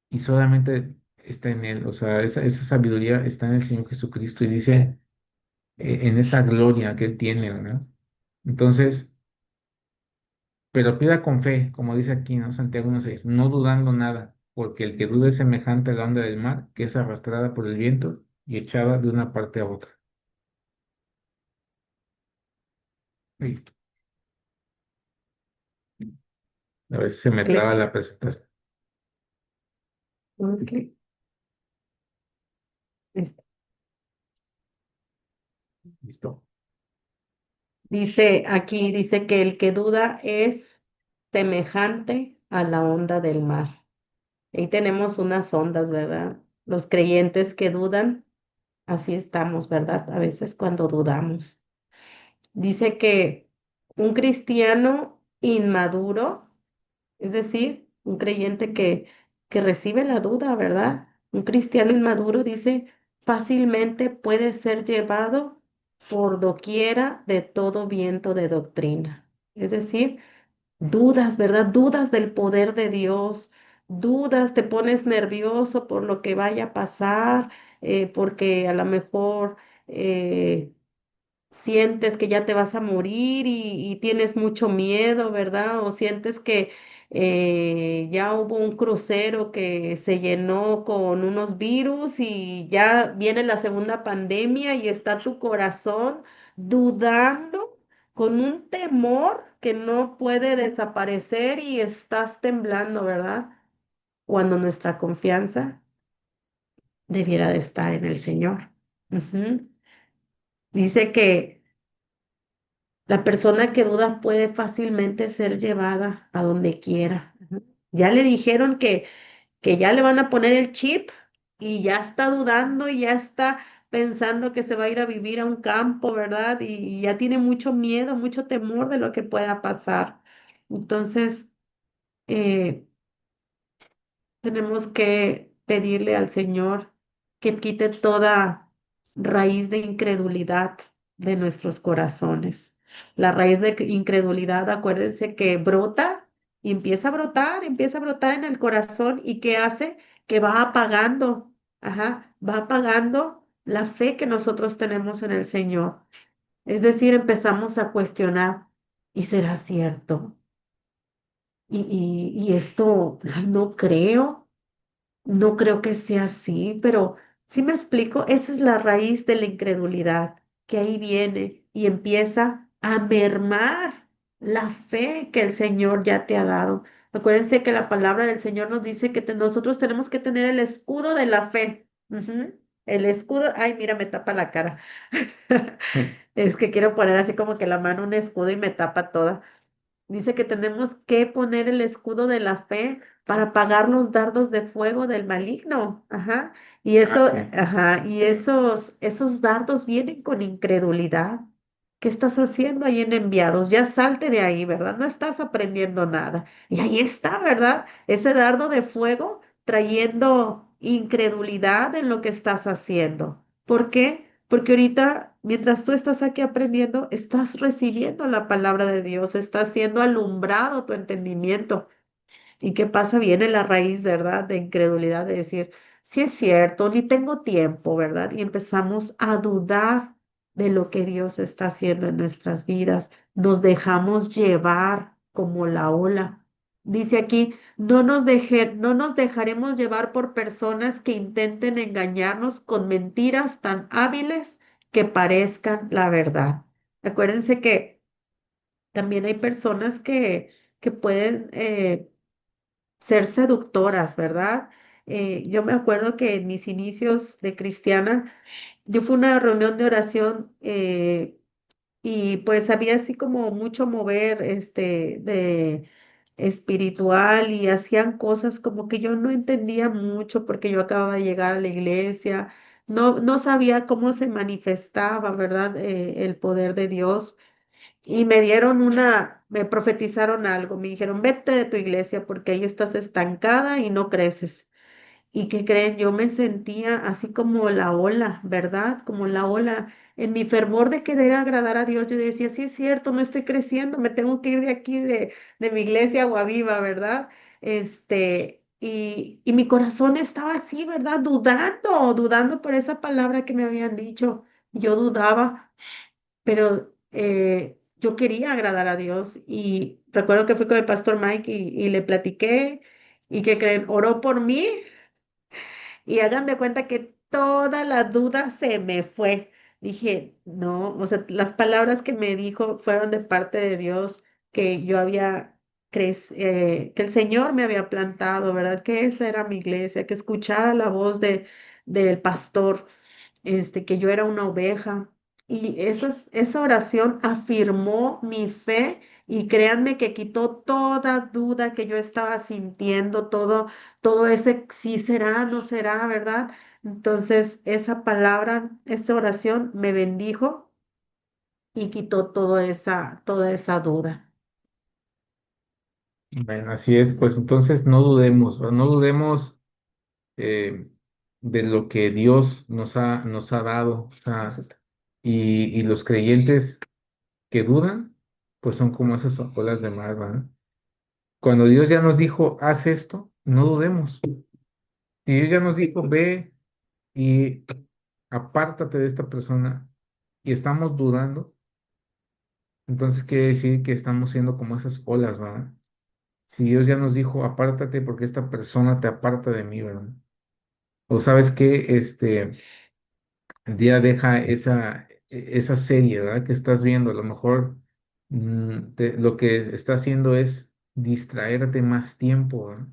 y solamente está en Él, o sea, esa sabiduría está en el Señor Jesucristo y dice en esa gloria que Él tiene, ¿verdad? Entonces, pero pida con fe, como dice aquí, ¿no? Santiago 1:6, no dudando nada, porque el que duda es semejante a la onda del mar, que es arrastrada por el viento y echada de una parte a otra. Uy, a veces se me traba la presentación. Ok. Listo. Dice aquí, dice que el que duda es semejante a la onda del mar. Ahí tenemos unas ondas, ¿verdad? Los creyentes que dudan, así estamos, ¿verdad? A veces cuando dudamos. Dice que un cristiano inmaduro, es decir, un creyente que recibe la duda, ¿verdad? Un cristiano inmaduro dice, fácilmente puede ser llevado por doquiera de todo viento de doctrina. Es decir, dudas, ¿verdad? Dudas del poder de Dios, dudas, te pones nervioso por lo que vaya a pasar, porque a lo mejor sientes que ya te vas a morir y tienes mucho miedo, ¿verdad? O sientes que ya hubo un crucero que se llenó con unos virus y ya viene la segunda pandemia y está tu corazón dudando con un temor que no puede desaparecer y estás temblando, ¿verdad? Cuando nuestra confianza debiera de estar en el Señor. Ujú. Dice que la persona que duda puede fácilmente ser llevada a donde quiera. Ujú. Ya le dijeron que ya le van a poner el chip y ya está dudando y ya está pensando que se va a ir a vivir a un campo, ¿verdad? Y ya tiene mucho miedo, mucho temor de lo que pueda pasar. Entonces, eh, tenemos que pedirle al Señor que quite toda raíz de incredulidad de nuestros corazones. La raíz de incredulidad, acuérdense que brota y empieza a brotar en el corazón y ¿qué hace? Que va apagando, ajá, va apagando la fe que nosotros tenemos en el Señor. Es decir, empezamos a cuestionar, ¿y será cierto? Y esto, ay, no creo. No creo que sea así, pero si me explico, esa es la raíz de la incredulidad, que ahí viene y empieza a mermar la fe que el Señor ya te ha dado. Acuérdense que la palabra del Señor nos dice que nosotros tenemos que tener el escudo de la fe. Ujú. El escudo, ay, mira, me tapa la cara. Es que quiero poner así como que la mano un escudo y me tapa toda. Dice que tenemos que poner el escudo de la fe para apagar los dardos de fuego del maligno. Ajá. Y Ah, eso, sí. ajá, y esos dardos vienen con incredulidad. ¿Qué estás haciendo ahí en enviados? Ya salte de ahí, ¿verdad? No estás aprendiendo nada. Y ahí está, ¿verdad? Ese dardo de fuego trayendo incredulidad en lo que estás haciendo. ¿Por qué? Porque ahorita, mientras tú estás aquí aprendiendo, estás recibiendo la palabra de Dios, está siendo alumbrado tu entendimiento. ¿Y qué pasa? Viene la raíz, ¿verdad? De incredulidad, de decir, sí es cierto, ni tengo tiempo, ¿verdad? Y empezamos a dudar de lo que Dios está haciendo en nuestras vidas. Nos dejamos llevar como la ola. Dice aquí, no nos dejaremos llevar por personas que intenten engañarnos con mentiras tan hábiles que parezcan la verdad. Acuérdense que también hay personas que pueden ser seductoras, ¿verdad? Yo me acuerdo que en mis inicios de cristiana, yo fui a una reunión de oración y pues había así como mucho mover de espiritual y hacían cosas como que yo no entendía mucho porque yo acababa de llegar a la iglesia, no sabía cómo se manifestaba, ¿verdad? El poder de Dios. Y me profetizaron algo, me dijeron, vete de tu iglesia porque ahí estás estancada y no creces. ¿Y qué creen? Yo me sentía así como la ola, ¿verdad? Como la ola. En mi fervor de querer agradar a Dios, yo decía, sí es cierto, no estoy creciendo, me tengo que ir de aquí, de mi iglesia Agua Viva, ¿verdad? Y mi corazón estaba así, ¿verdad? Dudando por esa palabra que me habían dicho. Yo dudaba, pero yo quería agradar a Dios y recuerdo que fui con el pastor Mike y le platiqué y que creen, oró por mí y hagan de cuenta que toda la duda se me fue. Dije, no, o sea, las palabras que me dijo fueron de parte de Dios, que yo había, que el Señor me había plantado, ¿verdad? Que esa era mi iglesia, que escuchara la voz del pastor que yo era una oveja. Y esa oración afirmó mi fe y créanme que quitó toda duda que yo estaba sintiendo, todo ese sí será, no será, ¿verdad? Entonces, esa palabra, esa oración me bendijo y quitó toda esa duda. Bueno, así es, pues entonces no dudemos, ¿verdad? No dudemos eh, de lo que Dios nos ha dado. O sea, y los creyentes que dudan, pues son como esas olas de mar, ¿verdad? Cuando Dios ya nos dijo, haz esto, no dudemos. Si Dios ya nos dijo, ve y apártate de esta persona y estamos dudando, entonces quiere decir que estamos siendo como esas olas, ¿verdad? Si Dios ya nos dijo, apártate porque esta persona te aparta de mí, ¿verdad? O sabes que ya deja esa serie, ¿verdad? Que estás viendo, a lo mejor lo que está haciendo es distraerte más tiempo, ¿verdad?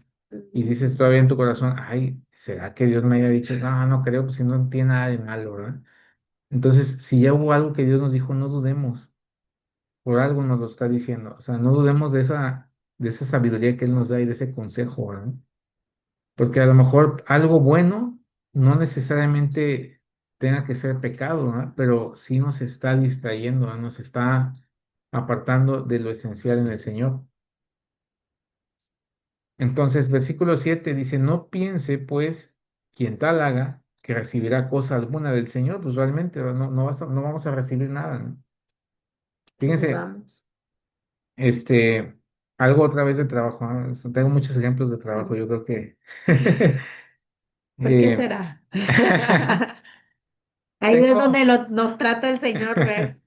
Y dices todavía en tu corazón, ay, ¿será que Dios me haya dicho? No, no creo, pues si no tiene nada de malo, ¿verdad? Entonces, si ya hubo algo que Dios nos dijo, no dudemos, por algo nos lo está diciendo, o sea, no dudemos de esa sabiduría que Él nos da y de ese consejo, ¿verdad? Porque a lo mejor algo bueno no necesariamente tenga que ser pecado, ¿no? Pero sí nos está distrayendo, ¿no? Nos está apartando de lo esencial en el Señor. Entonces, versículo 7 dice, no piense, pues, quien tal haga, que recibirá cosa alguna del Señor, pues realmente no vamos a recibir nada, ¿no? Fíjense, Dudamos. este, algo otra vez de trabajo, ¿no? Tengo muchos ejemplos de trabajo, yo creo que ¿Por qué eh, será? Ahí es tengo donde nos trata el Señor, ver.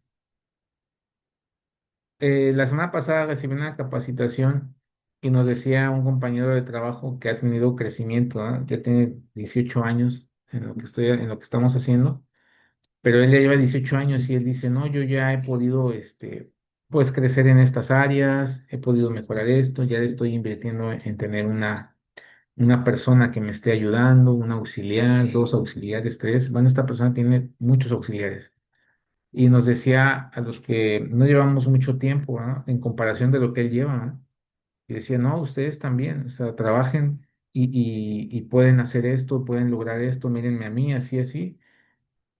La semana pasada recibí una capacitación y nos decía un compañero de trabajo que ha tenido crecimiento, ¿ah? Ya tiene 18 años en lo que estamos haciendo, pero él ya lleva 18 años y él dice, no, yo ya he podido, pues crecer en estas áreas, he podido mejorar esto, ya estoy invirtiendo en tener una persona que me esté ayudando, un auxiliar, dos auxiliares, tres. Bueno, esta persona tiene muchos auxiliares y nos decía a los que no llevamos mucho tiempo, ¿no? En comparación de lo que él lleva, ¿no? Y decía, no, ustedes también, o sea, trabajen y pueden hacer esto, pueden lograr esto, mírenme a mí, así, así.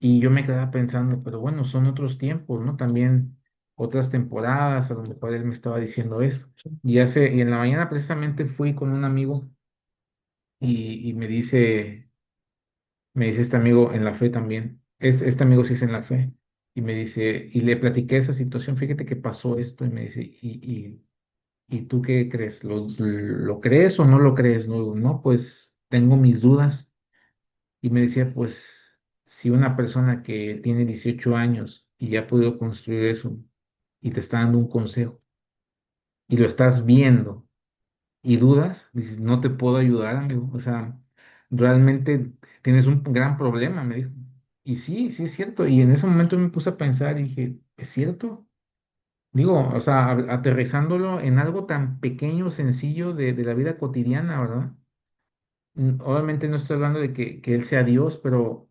Y yo me quedaba pensando, pero bueno, son otros tiempos, ¿no? También otras temporadas, a lo mejor él me estaba diciendo eso. Y en la mañana precisamente fui con un amigo y me dice este amigo en la fe también, este amigo sí es en la fe, y me dice, y le platiqué esa situación, fíjate que pasó esto, y me dice, ¿y tú qué crees? ¿Lo crees o no lo crees? No, no, pues tengo mis dudas. Y me decía, pues, si una persona que tiene 18 años y ya ha podido construir eso y te está dando un consejo y lo estás viendo y dudas, dices, no te puedo ayudar, amigo. O sea, realmente tienes un gran problema, me dijo. Y sí, sí es cierto. Y en ese momento me puse a pensar y dije, ¿es cierto? Digo, o sea, aterrizándolo en algo tan pequeño, sencillo de la vida cotidiana, ¿verdad? Obviamente no estoy hablando de que él sea Dios, pero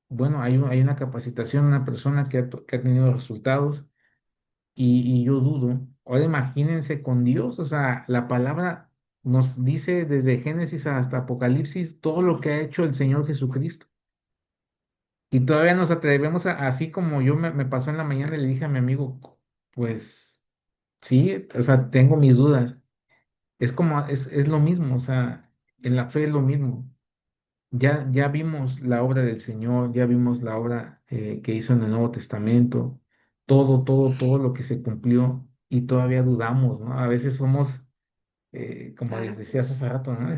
bueno, hay una capacitación, una persona que ha tenido resultados y yo dudo. Ahora imagínense con Dios, o sea, la palabra nos dice desde Génesis hasta Apocalipsis todo lo que ha hecho el Señor Jesucristo. Y todavía nos atrevemos así como yo me pasó en la mañana y le dije a mi amigo, pues sí, o sea, tengo mis dudas. Es lo mismo, o sea, en la fe es lo mismo. Ya vimos la obra del Señor, ya vimos la obra que hizo en el Nuevo Testamento, todo lo que se cumplió y todavía dudamos, ¿no? A veces somos, como les decía hace rato, ¿no?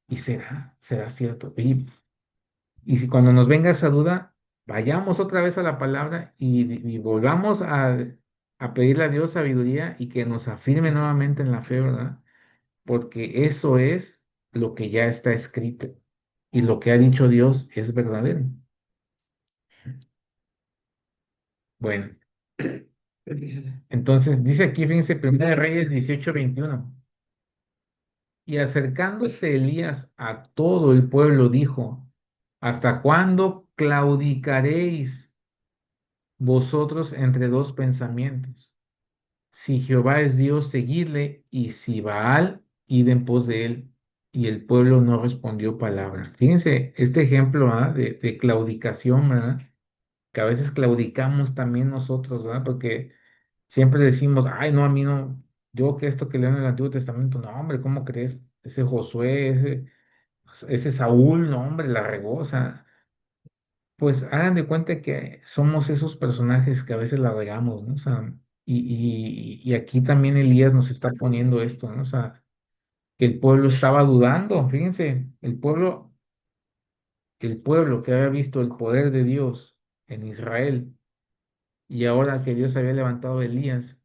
¿Y será cierto? Y si cuando nos venga esa duda, vayamos otra vez a la palabra y volvamos a pedirle a Dios sabiduría y que nos afirme nuevamente en la fe, ¿verdad? Porque eso es lo que ya está escrito y lo que ha dicho Dios es verdadero. Bueno, entonces dice aquí, fíjense, Primera de Reyes 18:21. Y acercándose Elías a todo el pueblo, dijo: ¿Hasta cuándo claudicaréis vosotros entre dos pensamientos? Si Jehová es Dios, seguidle, y si Baal, id en pos de él. Y el pueblo no respondió palabra. Fíjense, este ejemplo, de claudicación, ¿verdad? Que a veces claudicamos también nosotros, ¿verdad? Porque siempre decimos, ay, no, a mí no, yo que esto que leo en el Antiguo Testamento, no, hombre, ¿cómo crees? Ese Josué, ese Saúl, no, hombre, la regó, o sea, pues hagan de cuenta que somos esos personajes que a veces la regamos, ¿no? O sea, y aquí también Elías nos está poniendo esto, ¿no? O sea, que el pueblo estaba dudando, fíjense, el pueblo que había visto el poder de Dios en Israel y ahora que Dios había levantado a Elías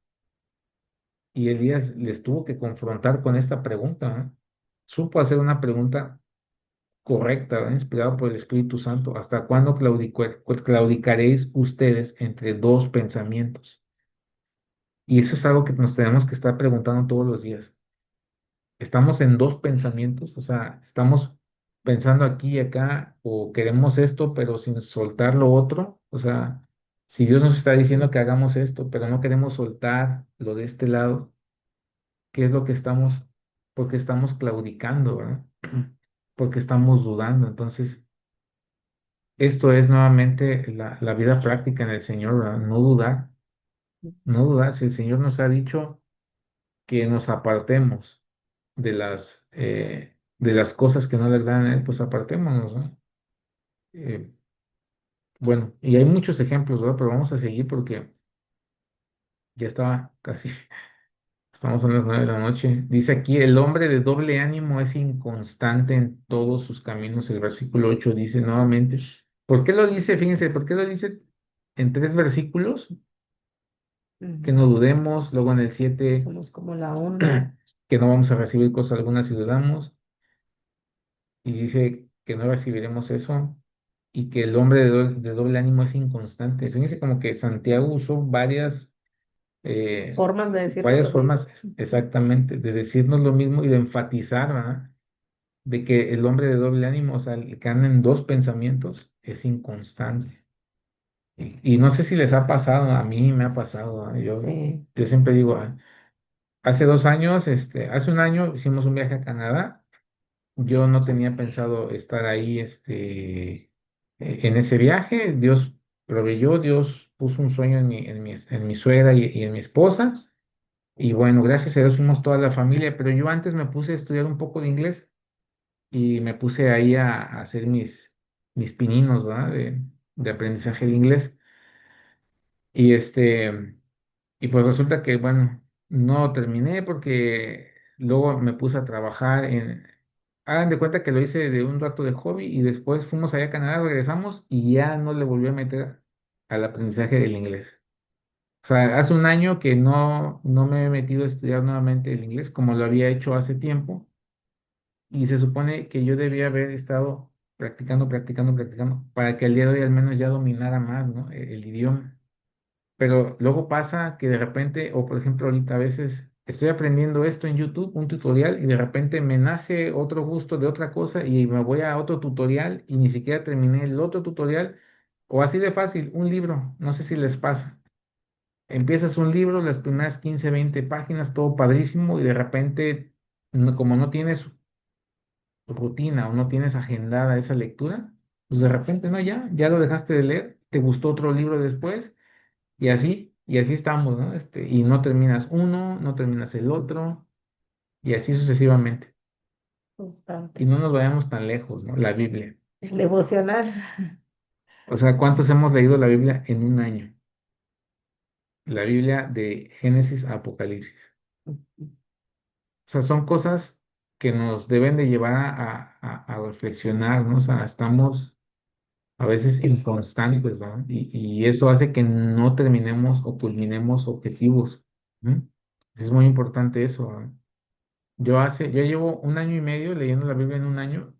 y Elías les tuvo que confrontar con esta pregunta, ¿no? Supo hacer una pregunta correcta, ¿no? Inspirada por el Espíritu Santo. ¿Hasta cuándo claudicaréis ustedes entre dos pensamientos? Y eso es algo que nos tenemos que estar preguntando todos los días. ¿Estamos en dos pensamientos? O sea, ¿estamos pensando aquí y acá o queremos esto pero sin soltar lo otro? O sea, si Dios nos está diciendo que hagamos esto, pero no queremos soltar lo de este lado, ¿qué es lo que estamos? Porque estamos claudicando, ¿verdad? Porque estamos dudando. Entonces, esto es nuevamente la vida práctica en el Señor, ¿verdad? No dudar, no dudar. Si el Señor nos ha dicho que nos apartemos de las cosas que no le agradan a Él, pues apartémonos, ¿no? Eh, bueno, y hay muchos ejemplos, ¿verdad? Pero vamos a seguir porque ya estaba casi, estamos a las 9 de la noche. Dice aquí, el hombre de doble ánimo es inconstante en todos sus caminos. El versículo 8 dice nuevamente, ¿por qué lo dice? Fíjense, ¿por qué lo dice en tres versículos? Que no Ujú. dudemos, luego en el 7 Somos como la onda. que no vamos a recibir cosas algunas si dudamos, y dice que no recibiremos eso, y que el hombre de doble ánimo es inconstante. Fíjense como que Santiago usó eh, Formas de decirnos varias lo mismo. formas exactamente de decirnos lo mismo y de enfatizar, ¿verdad? De que el hombre de doble ánimo, o sea, el que anda en dos pensamientos, es inconstante. Y no sé si les ha pasado, a mí me ha pasado, ¿verdad? Yo, Sí. yo siempre digo, hace 2 años, hace un año hicimos un viaje a Canadá. Yo no tenía pensado estar ahí, en ese viaje. Dios proveyó, Dios puso un sueño en mi suegra y en mi esposa. Y bueno, gracias a Dios fuimos toda la familia, pero yo antes me puse a estudiar un poco de inglés y me puse ahí a hacer mis pininos, ¿verdad? De aprendizaje de inglés. Y y pues resulta que, bueno, no terminé porque luego me puse a trabajar hagan de cuenta que lo hice de un rato de hobby y después fuimos allá a Canadá, regresamos y ya no le volví a meter al aprendizaje del inglés. O sea, hace un año que no me he metido a estudiar nuevamente el inglés como lo había hecho hace tiempo y se supone que yo debía haber estado practicando, practicando, practicando para que al día de hoy al menos ya dominara más, ¿no? El idioma. Pero luego pasa que de repente, o por ejemplo ahorita a veces estoy aprendiendo esto en YouTube, un tutorial, y de repente me nace otro gusto de otra cosa y me voy a otro tutorial y ni siquiera terminé el otro tutorial, o así de fácil, un libro, no sé si les pasa. Empiezas un libro, las primeras 15 20 páginas, todo padrísimo, y de repente, como no tienes rutina o no tienes agendada esa lectura, pues de repente no, ya lo dejaste de leer, te gustó otro libro después y así estamos, ¿no? Y no terminas uno, no terminas el otro, y así sucesivamente. Y Constante. no nos vayamos tan lejos, ¿no? La Biblia. El devocional. O sea, ¿cuántos hemos leído la Biblia en un año? La Biblia de Génesis a Apocalipsis. O sea, son cosas que nos deben de llevar a reflexionar, ¿no? O sea, estamos a veces inconstantes, ¿no? Y eso hace que no terminemos o culminemos objetivos. ¿No? Es muy importante eso, ¿no? Yo llevo un año y medio leyendo la Biblia en un año.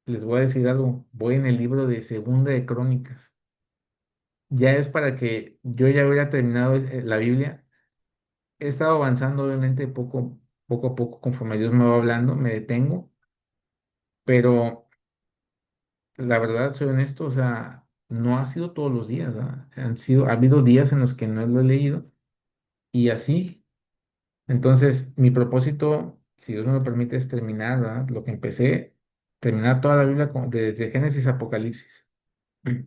Les voy a decir algo. Voy en el libro de Segunda de Crónicas. Ya es para que yo ya hubiera terminado la Biblia. He estado avanzando, obviamente, poco a poco, conforme Dios me va hablando, me detengo. Pero la verdad, soy honesto, o sea, no ha sido todos los días, ¿verdad? Ha habido días en los que no lo he leído y así. Entonces, mi propósito, si Dios me lo permite, es terminar, ¿verdad? Lo que empecé, terminar toda la Biblia desde Génesis a Apocalipsis. Mm.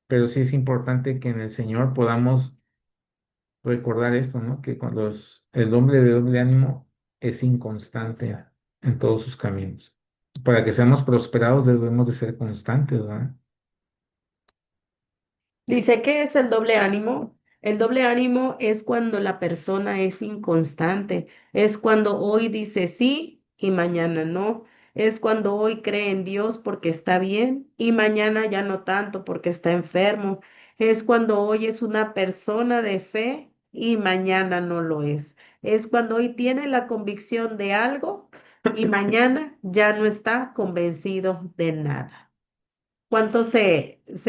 Pero sí es importante que en el Señor podamos recordar esto, ¿no? Que cuando el hombre de doble ánimo es inconstante en todos sus caminos. Para que seamos prosperados debemos de ser constantes, ¿verdad? Dice, ¿qué es el doble ánimo? El doble ánimo es cuando la persona es inconstante, es cuando hoy dice sí y mañana no, es cuando hoy cree en Dios porque está bien y mañana ya no tanto porque está enfermo, es cuando hoy es una persona de fe y mañana no lo es cuando hoy tiene la convicción de algo y mañana ya no está convencido de nada. ¿Cuántos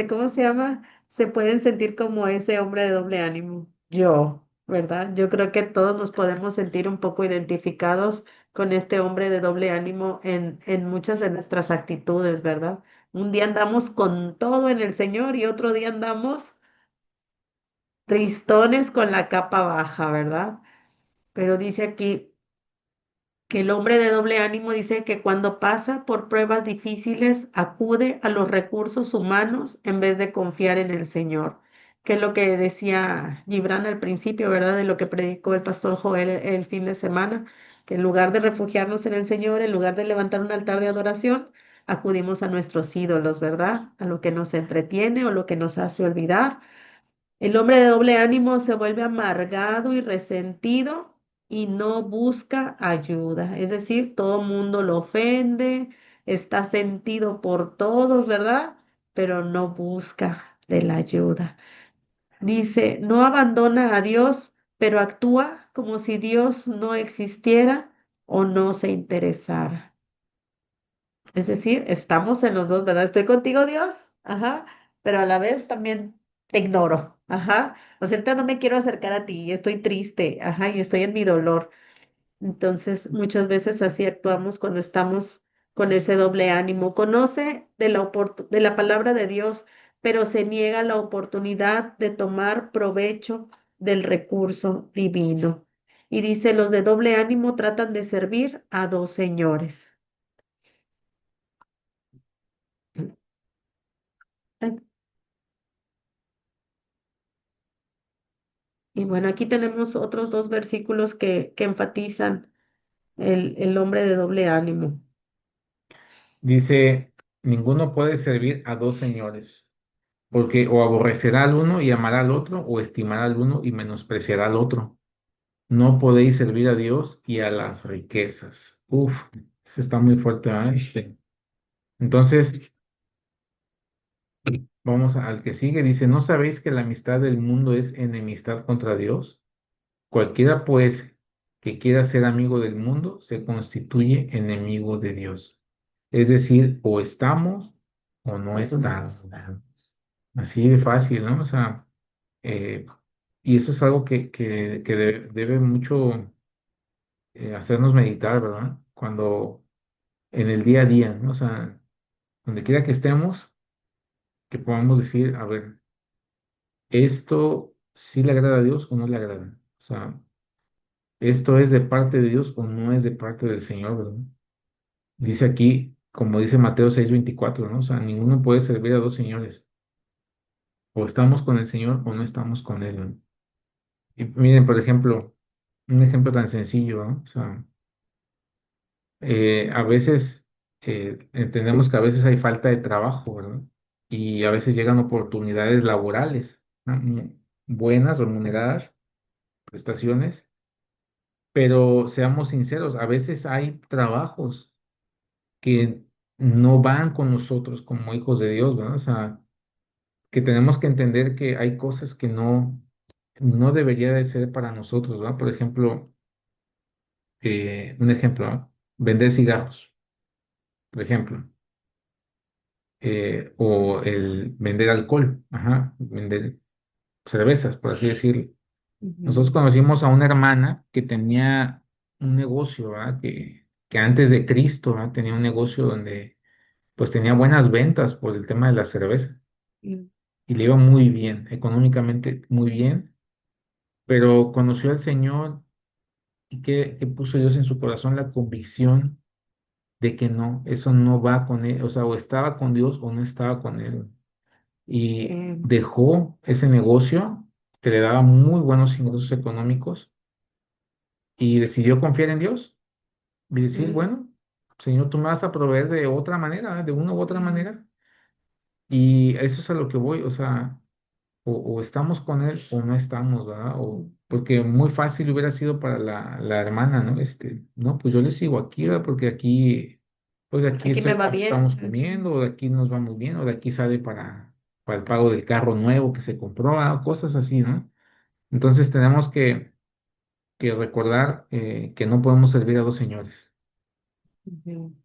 cómo se llama? Se pueden sentir como ese hombre de doble ánimo? Yo, ¿verdad? Yo creo que todos nos podemos sentir un poco identificados con este hombre de doble ánimo en muchas de nuestras actitudes, ¿verdad? Un día andamos con todo en el Señor y otro día andamos tristones con la capa baja, ¿verdad? Pero dice aquí que el hombre de doble ánimo dice que cuando pasa por pruebas difíciles acude a los recursos humanos en vez de confiar en el Señor, que es lo que decía Gibran al principio, ¿verdad? De lo que predicó el pastor Joel el fin de semana, que en lugar de refugiarnos en el Señor, en lugar de levantar un altar de adoración, acudimos a nuestros ídolos, ¿verdad? A lo que nos entretiene o lo que nos hace olvidar. El hombre de doble ánimo se vuelve amargado y resentido y no busca ayuda. Es decir, todo mundo lo ofende, está sentido por todos, ¿verdad? Pero no busca de la ayuda. Dice, no abandona a Dios, pero actúa como si Dios no existiera o no se interesara. Es decir, estamos en los dos, ¿verdad? Estoy contigo, Dios, ajá, pero a la vez también te ignoro, ajá. O sea, ahorita no me quiero acercar a ti, estoy triste, ajá, y estoy en mi dolor. Entonces, muchas veces así actuamos cuando estamos con ese doble ánimo. Conoce de la palabra de Dios, pero se niega la oportunidad de tomar provecho del recurso divino. Y dice, los de doble ánimo tratan de servir a dos señores. Y bueno, aquí tenemos otros dos versículos que enfatizan el hombre de doble ánimo. Dice, ninguno puede servir a dos señores, porque o aborrecerá al uno y amará al otro, o estimará al uno y menospreciará al otro. No podéis servir a Dios y a las riquezas. Uf, eso está muy fuerte, ¿eh? Entonces, vamos al que sigue. Dice, ¿no sabéis que la amistad del mundo es enemistad contra Dios? Cualquiera, pues, que quiera ser amigo del mundo, se constituye enemigo de Dios. Es decir, o estamos o no estamos. Así de fácil, ¿no? O sea, eh, y eso es algo que debe mucho hacernos meditar, ¿verdad? Cuando en el día a día, ¿no? O sea, donde quiera que estemos, que podamos decir, a ver, ¿esto sí le agrada a Dios o no le agrada? O sea, ¿esto es de parte de Dios o no es de parte del Señor, ¿verdad? Dice aquí, como dice Mateo 6:24, ¿no? O sea, ninguno puede servir a dos señores. O estamos con el Señor o no estamos con Él, ¿no? Y miren, por ejemplo, un ejemplo tan sencillo, ¿no? O sea, a veces entendemos que a veces hay falta de trabajo, ¿verdad? Y a veces llegan oportunidades laborales, ¿no? Buenas, remuneradas, prestaciones, pero seamos sinceros, a veces hay trabajos que no van con nosotros como hijos de Dios, ¿verdad? O sea, que tenemos que entender que hay cosas que no debería de ser para nosotros, ¿verdad? Por ejemplo, un ejemplo, ¿no? Vender cigarros, por ejemplo, o el vender alcohol, ajá, vender cervezas, por así decirlo. Nosotros Ujú. conocimos a una hermana que tenía un negocio, ¿verdad? Que antes de Cristo, ¿verdad? Tenía un negocio donde pues tenía buenas ventas por el tema de la cerveza Mm. y le iba muy bien, económicamente muy bien, pero conoció al Señor y que puso Dios en su corazón la convicción de que no, eso no va con él, o sea, o estaba con Dios o no estaba con él. Y Sí. dejó ese negocio que le daba muy buenos ingresos económicos y decidió confiar en Dios y decir, Mm. bueno, Señor, tú me vas a proveer de otra manera, de una u otra manera. Y eso es a lo que voy, o sea, o estamos con él o no estamos, ¿verdad? O, porque muy fácil hubiera sido para la hermana, ¿no? No, pues yo le sigo aquí, ¿verdad? Porque aquí, pues de aquí Aquí es me el va pan que bien. estamos comiendo, o de aquí nos va muy bien, o de aquí sale para el pago del carro nuevo que se compró, ¿verdad? Cosas así, ¿no? Entonces tenemos que recordar que no podemos servir a dos señores. Ujú.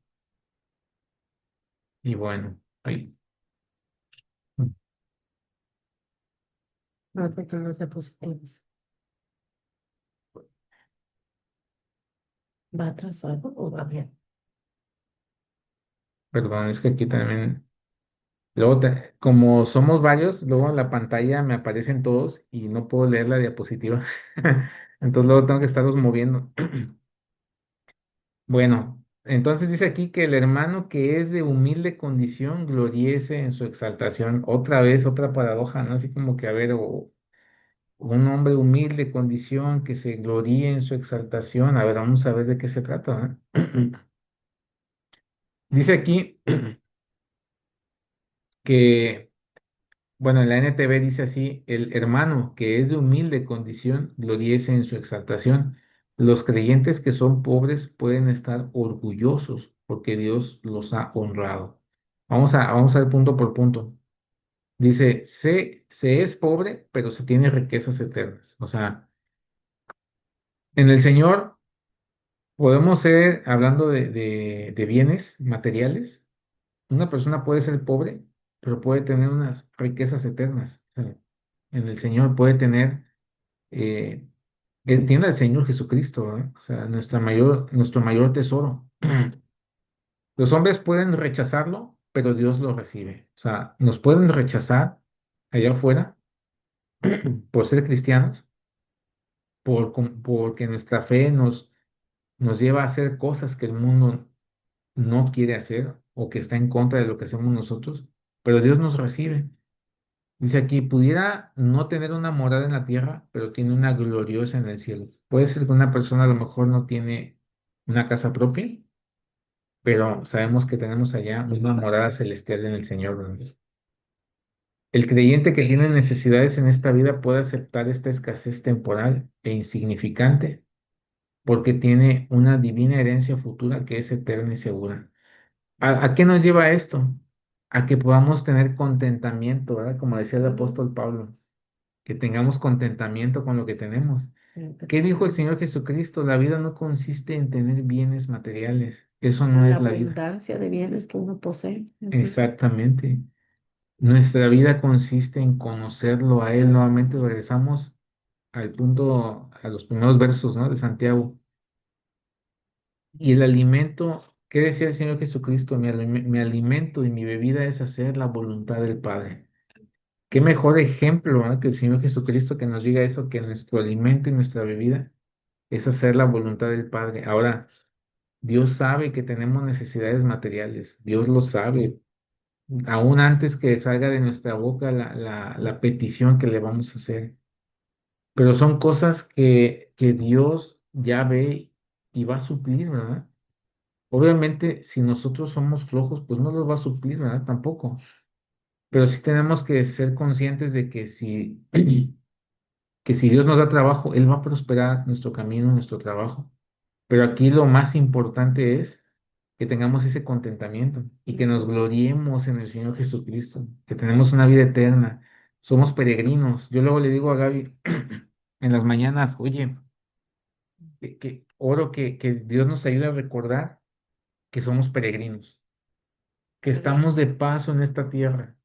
Y bueno, ahí. No, porque no sea positivos. ¿Va atrasado o va bien? Perdón, es que aquí también. Luego, como somos varios, luego en la pantalla me aparecen todos y no puedo leer la diapositiva. Entonces luego tengo que estarlos moviendo. Bueno, entonces dice aquí que el hermano que es de humilde condición gloriese en su exaltación. Otra vez, otra paradoja, ¿no? Así como que, a ver, o un hombre humilde condición que se gloríe en su exaltación. A ver, vamos a ver de qué se trata, ¿eh? Dice aquí que bueno, en la NTV dice así, el hermano que es de humilde condición, gloríese en su exaltación. Los creyentes que son pobres pueden estar orgullosos porque Dios los ha honrado. Vamos a ver punto por punto. Dice, se es pobre, pero se tiene riquezas eternas. O sea, en el Señor podemos ser, hablando de bienes materiales, una persona puede ser pobre, pero puede tener unas riquezas eternas. O sea, en el Señor puede tener, eh, tiene al Señor Jesucristo, ¿verdad? O sea, nuestro mayor tesoro. Los hombres pueden rechazarlo, pero Dios lo recibe. O sea, nos pueden rechazar allá afuera por ser cristianos, porque nuestra fe nos lleva a hacer cosas que el mundo no quiere hacer o que está en contra de lo que hacemos nosotros, pero Dios nos recibe. Dice aquí, pudiera no tener una morada en la tierra, pero tiene una gloriosa en el cielo. Puede ser que una persona a lo mejor no tiene una casa propia, pero sabemos que tenemos allá una morada celestial en el Señor, ¿verdad? El creyente que tiene necesidades en esta vida puede aceptar esta escasez temporal e insignificante porque tiene una divina herencia futura que es eterna y segura. ¿A qué nos lleva esto? A que podamos tener contentamiento, ¿verdad? Como decía el apóstol Pablo, que tengamos contentamiento con lo que tenemos. ¿Qué dijo el Señor Jesucristo? La vida no consiste en tener bienes materiales. Eso no La es la vida. abundancia de bienes que uno posee. Ujú. Exactamente. Nuestra vida consiste en conocerlo a Él. Nuevamente regresamos al punto, a los primeros versos, ¿no? De Santiago. Y el alimento, ¿qué decía el Señor Jesucristo? Mi alimento y mi bebida es hacer la voluntad del Padre. Qué mejor ejemplo, ¿no? Que el Señor Jesucristo que nos diga eso, que nuestro alimento y nuestra bebida es hacer la voluntad del Padre. Ahora, Dios sabe que tenemos necesidades materiales, Dios lo sabe, aún antes que salga de nuestra boca la petición que le vamos a hacer. Pero son cosas que Dios ya ve y va a suplir, ¿verdad? Obviamente, si nosotros somos flojos, pues no los va a suplir, ¿verdad? Tampoco. Pero sí tenemos que ser conscientes de que si Dios nos da trabajo, Él va a prosperar nuestro camino, nuestro trabajo. Pero aquí lo más importante es que tengamos ese contentamiento y que nos gloriemos en el Señor Jesucristo, que tenemos una vida eterna. Somos peregrinos. Yo luego le digo a Gaby en las mañanas, oye, que oro que Dios nos ayude a recordar que somos peregrinos, que estamos de paso en esta tierra,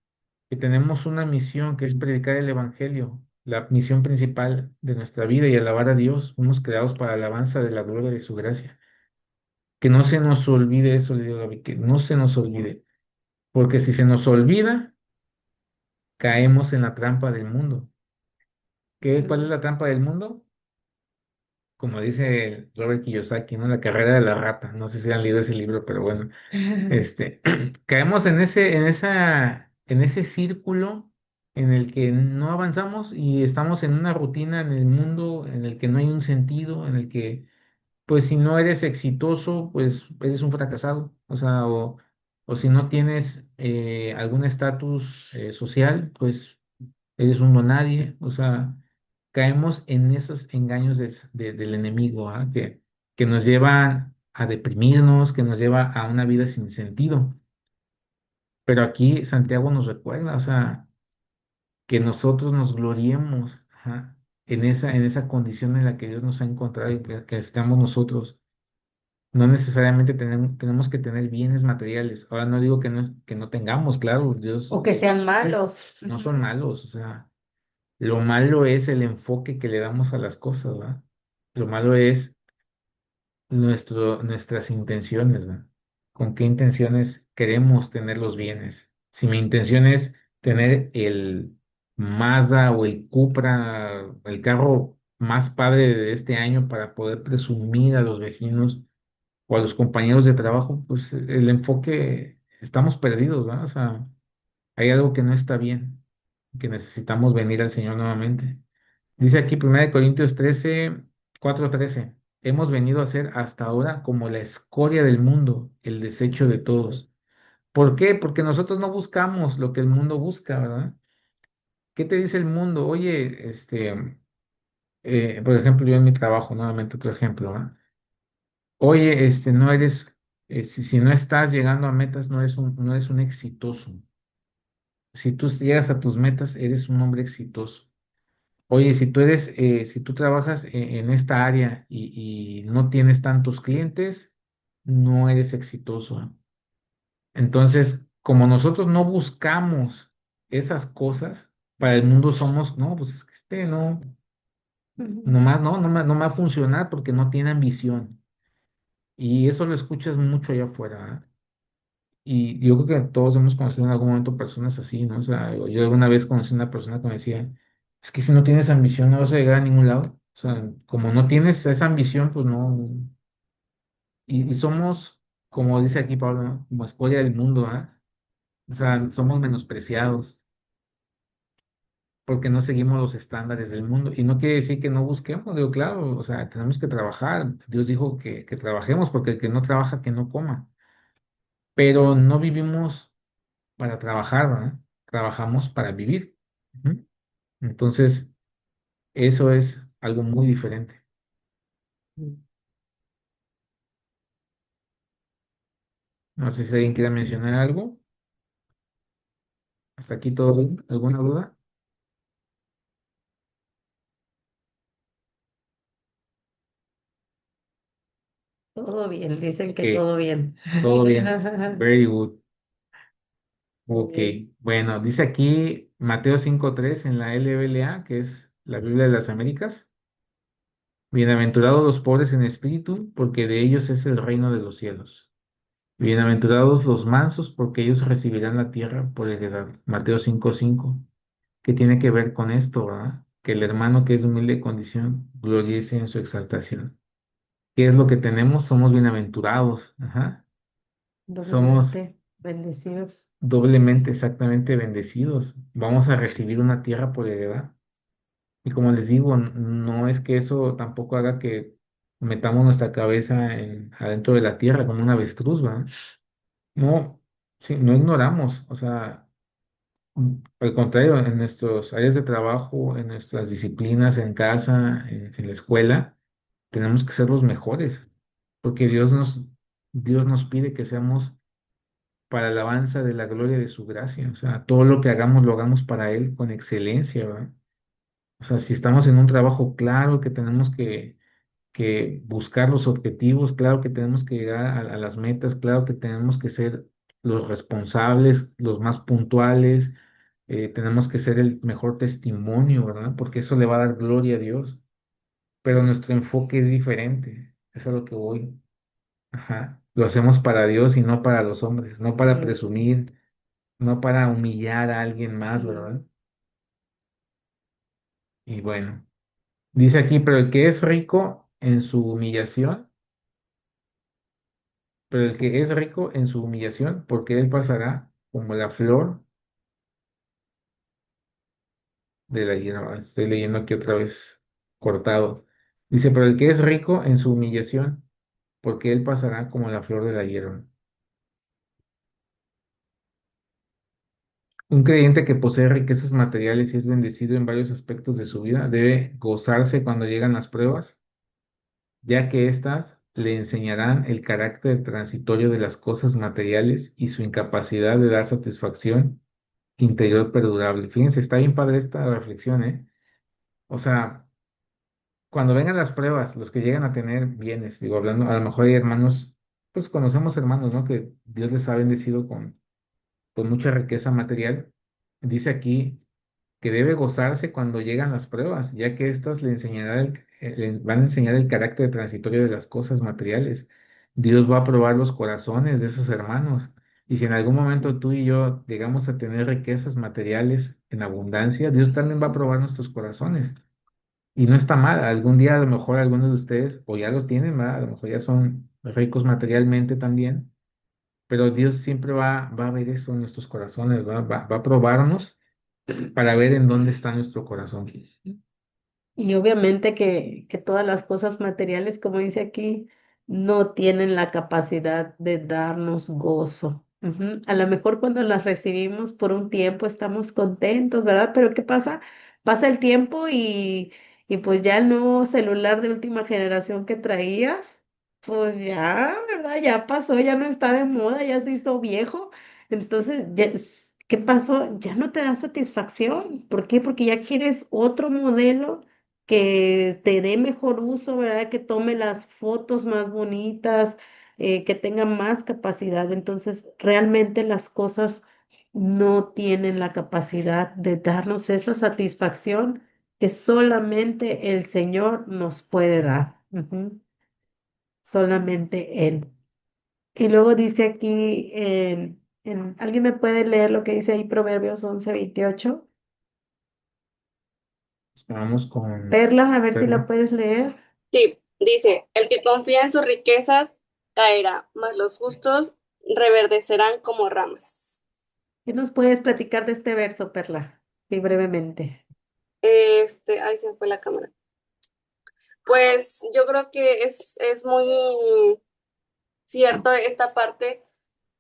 que tenemos una misión que es predicar el Evangelio, la misión principal de nuestra vida y alabar a Dios. Fuimos creados para alabanza de la gloria de su gracia. Que no se nos olvide eso, le digo a Gaby, que no se nos olvide, porque si se nos olvida, caemos en la trampa del mundo. ¿Cuál es la trampa del mundo? Como dice el Robert Kiyosaki, ¿no? La carrera de la rata. No sé si han leído ese libro, pero bueno, caemos en ese círculo en el que no avanzamos y estamos en una rutina en el mundo en el que no hay un sentido, en el que pues si no eres exitoso, pues eres un fracasado, o sea, o si no tienes algún estatus social, pues eres un don nadie, o sea, caemos en esos engaños del enemigo, ¿ah? Que nos llevan a deprimirnos, que nos lleva a una vida sin sentido. Pero aquí Santiago nos recuerda, o sea, que nosotros nos gloriemos, ajá, en esa condición en la que Dios nos ha encontrado y que estamos nosotros. No necesariamente tenemos que tener bienes materiales. Ahora no digo que no tengamos, claro, Dios O que sean malos. no son malos, o sea, lo malo es el enfoque que le damos a las cosas, ¿verdad? Lo malo es nuestras intenciones, ¿verdad? ¿Con qué intenciones queremos tener los bienes? Si mi intención es tener el Mazda o el Cupra, el carro más padre de este año para poder presumir a los vecinos o a los compañeros de trabajo, pues el enfoque, estamos perdidos, ¿verdad? O sea, hay algo que no está bien, que necesitamos venir al Señor nuevamente. Dice aquí 1 Corintios 13, 4:13, hemos venido a ser hasta ahora como la escoria del mundo, el desecho de todos. ¿Por qué? Porque nosotros no buscamos lo que el mundo busca, ¿verdad? ¿Qué te dice el mundo? Oye, por ejemplo, yo en mi trabajo, nuevamente otro ejemplo, ¿verdad? Oye, no eres, si no estás llegando a metas, no eres un exitoso. Si tú llegas a tus metas, eres un hombre exitoso. Oye, si tú trabajas en esta área y no tienes tantos clientes, no eres exitoso. Entonces, como nosotros no buscamos esas cosas, para el mundo somos, no, pues es que no, Ujú. nomás no me va a funcionar porque no tiene ambición. Y eso lo escuchas mucho allá afuera, ¿eh? Y yo creo que todos hemos conocido en algún momento personas así, ¿no? O sea, yo alguna vez conocí una persona que me decía, es que si no tienes ambición no vas a llegar a ningún lado. O sea, como no tienes esa ambición, pues no. Y somos, como dice aquí Pablo, ¿no? Como escoria del mundo, ¿ah? O sea, somos menospreciados porque no seguimos los estándares del mundo. Y no quiere decir que no busquemos, digo, claro, o sea, tenemos que trabajar. Dios dijo que trabajemos porque el que no trabaja, que no coma. Pero no vivimos para trabajar, ¿verdad? Trabajamos para vivir. Ujú. Entonces, eso es algo muy diferente. No sé si alguien quiere mencionar algo. Hasta aquí todo bien. ¿Alguna duda? Todo bien, dicen que Que todo bien. todo bien. Very good. Ok. Bien. Bueno, dice aquí Mateo 5:3 en la LBLA, que es la Biblia de las Américas. Bienaventurados los pobres en espíritu, porque de ellos es el reino de los cielos. Bienaventurados los mansos, porque ellos recibirán la tierra por heredad. Mateo 5:5, que tiene que ver con esto, ¿verdad? Que el hermano que es de humilde condición gloriece en su exaltación. ¿Qué es lo que tenemos? Somos bienaventurados. Ajá. Somos Doblemente bendecidos. doblemente, exactamente bendecidos. Vamos a recibir una tierra por heredad. Y como les digo, no es que eso tampoco haga que metamos nuestra cabeza adentro de la tierra como una avestruz, ¿verdad? No, sí, no ignoramos, o sea, al contrario, en nuestras áreas de trabajo, en nuestras disciplinas, en casa, en la escuela, tenemos que ser los mejores, porque Dios nos pide que seamos para alabanza de la gloria de su gracia, o sea, todo lo que hagamos lo hagamos para Él con excelencia, ¿verdad? O sea, si estamos en un trabajo, claro que tenemos que buscar los objetivos, claro que tenemos que llegar a las metas, claro que tenemos que ser los responsables, los más puntuales, tenemos que ser el mejor testimonio, ¿verdad? Porque eso le va a dar gloria a Dios, pero nuestro enfoque es diferente, es a lo que voy. Ajá. Lo hacemos para Dios y no para los hombres, no para Sí, presumir, no para humillar a alguien más, sí. ¿verdad? Y bueno, dice aquí, pero el que es rico en su humillación, pero el que es rico en su humillación, porque él pasará como la flor de la hierba. Estoy leyendo aquí otra vez cortado. Dice, pero el que es rico en su humillación, porque él pasará como la flor de la hierba. Un creyente que posee riquezas materiales y es bendecido en varios aspectos de su vida debe gozarse cuando llegan las pruebas, ya que éstas le enseñarán el carácter transitorio de las cosas materiales y su incapacidad de dar satisfacción interior perdurable. Fíjense, está bien padre esta reflexión, ¿eh? O sea, cuando vengan las pruebas, los que llegan a tener bienes, digo, hablando, a lo mejor hay hermanos, pues conocemos hermanos, ¿no? Que Dios les ha bendecido con mucha riqueza material. Dice aquí que debe gozarse cuando llegan las pruebas, ya que éstas le enseñarán le van a enseñar el carácter transitorio de las cosas materiales. Dios va a probar los corazones de esos hermanos. Y si en algún momento tú y yo llegamos a tener riquezas materiales en abundancia, Dios también va a probar nuestros corazones. Y no está mal, algún día a lo mejor algunos de ustedes, o ya lo tienen, ¿verdad? A lo mejor ya son ricos materialmente también, pero Dios siempre va a ver eso en nuestros corazones, va a probarnos para ver en dónde está nuestro corazón. Y obviamente que todas las cosas materiales, como dice aquí, no tienen la capacidad de darnos gozo. Ujú. A lo mejor cuando las recibimos por un tiempo estamos contentos, ¿verdad? Pero ¿qué pasa? Pasa el tiempo y pues ya el nuevo celular de última generación que traías, pues ya, ¿verdad? Ya pasó, ya no está de moda, ya se hizo viejo. Entonces, ¿qué pasó? Ya no te da satisfacción. ¿Por qué? Porque ya quieres otro modelo que te dé mejor uso, ¿verdad? Que tome las fotos más bonitas, que tenga más capacidad. Entonces, realmente las cosas no tienen la capacidad de darnos esa satisfacción que solamente el Señor nos puede dar. Ujú. Solamente Él. Y luego dice aquí, ¿alguien me puede leer lo que dice ahí Proverbios 11:28? Vamos con Perla, a ver si la Perla. puedes leer. Sí, dice, el que confía en sus riquezas caerá, mas los justos reverdecerán como ramas. ¿Qué nos puedes platicar de este verso, Perla? Sí, brevemente. Ahí se me fue la cámara. Pues yo creo que es muy cierto esta parte,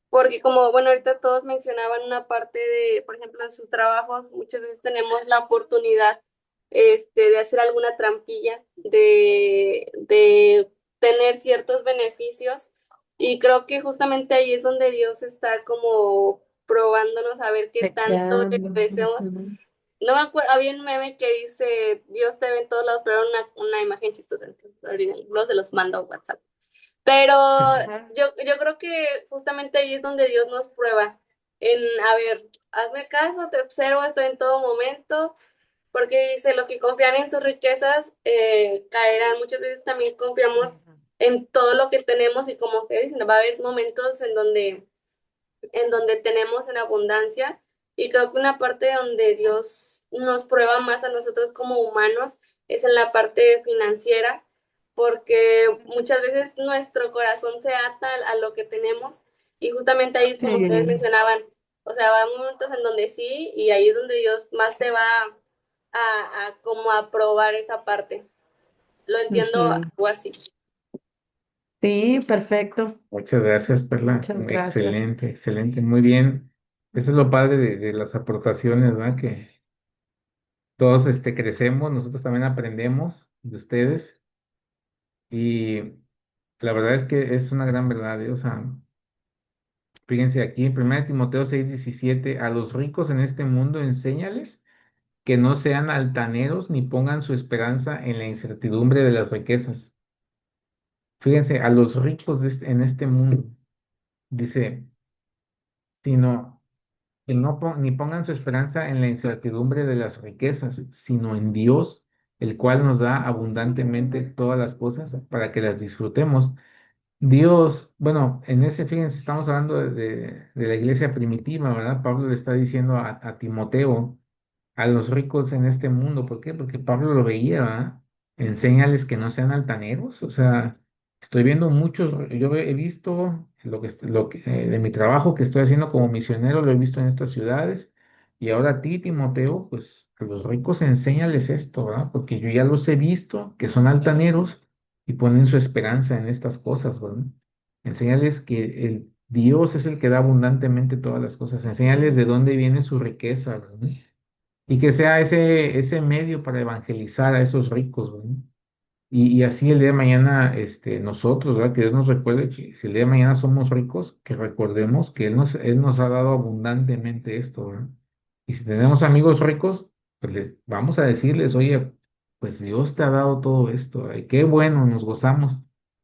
porque como, bueno, ahorita todos mencionaban una parte de, por ejemplo, en sus trabajos, muchas veces tenemos la oportunidad, de hacer alguna trampilla, de tener ciertos beneficios, y creo que justamente ahí es donde Dios está como probándonos a ver qué tanto le Chequeando. agradecemos. Ujú. No me acuerdo, había un meme que dice, Dios te ve en todos lados, pero era una imagen chistosa, entonces luego se los mando a WhatsApp. Pero Ajá. yo creo que justamente ahí es donde Dios nos prueba en, a ver, hazme caso, te observo, estoy en todo momento, porque dice, los que confían en sus riquezas caerán. Muchas veces también confiamos Ajá. en todo lo que tenemos y como ustedes dicen, va a haber momentos en donde tenemos en abundancia, y creo que una parte donde Dios nos prueba más a nosotros como humanos es en la parte financiera, porque muchas veces nuestro corazón se ata a lo que tenemos, y justamente ahí es como ustedes Sí. mencionaban, o sea, va momentos en donde sí, y ahí es donde Dios más te va a como a probar esa parte. Lo entiendo Ujú. algo así. Sí, perfecto. Muchas gracias, Perla. Muchas gracias. Excelente, excelente, muy bien. Eso es lo padre de las aportaciones, ¿verdad? Que todos crecemos, nosotros también aprendemos de ustedes y la verdad es que es una gran verdad, ¿eh? O sea, fíjense aquí en 1 Timoteo 6:17, a los ricos en este mundo enséñales que no sean altaneros ni pongan su esperanza en la incertidumbre de las riquezas. Fíjense, a los ricos en este mundo, dice, sino que no ni pongan su esperanza en la incertidumbre de las riquezas, sino en Dios, el cual nos da abundantemente todas las cosas para que las disfrutemos. Dios, bueno, en ese, fíjense, estamos hablando de la iglesia primitiva, ¿verdad? Pablo le está diciendo a Timoteo, a los ricos en este mundo. ¿Por qué? Porque Pablo lo veía, ¿verdad? Enséñales que no sean altaneros. O sea, estoy viendo muchos, yo he visto de mi trabajo que estoy haciendo como misionero, lo he visto en estas ciudades. Y ahora a ti, Timoteo, pues a los ricos enséñales esto, ¿verdad? Porque yo ya los he visto que son altaneros y ponen su esperanza en estas cosas, ¿verdad? Enséñales que el Dios es el que da abundantemente todas las cosas. Enséñales de dónde viene su riqueza, ¿verdad? Y que sea ese medio para evangelizar a esos ricos, ¿verdad? Y así el día de mañana, nosotros, ¿verdad? Que Dios nos recuerde que si el día de mañana somos ricos, que recordemos que Él nos ha dado abundantemente esto, ¿verdad? Y si tenemos amigos ricos, pues vamos a decirles, oye, pues Dios te ha dado todo esto, ¿verdad? Y qué bueno, nos gozamos,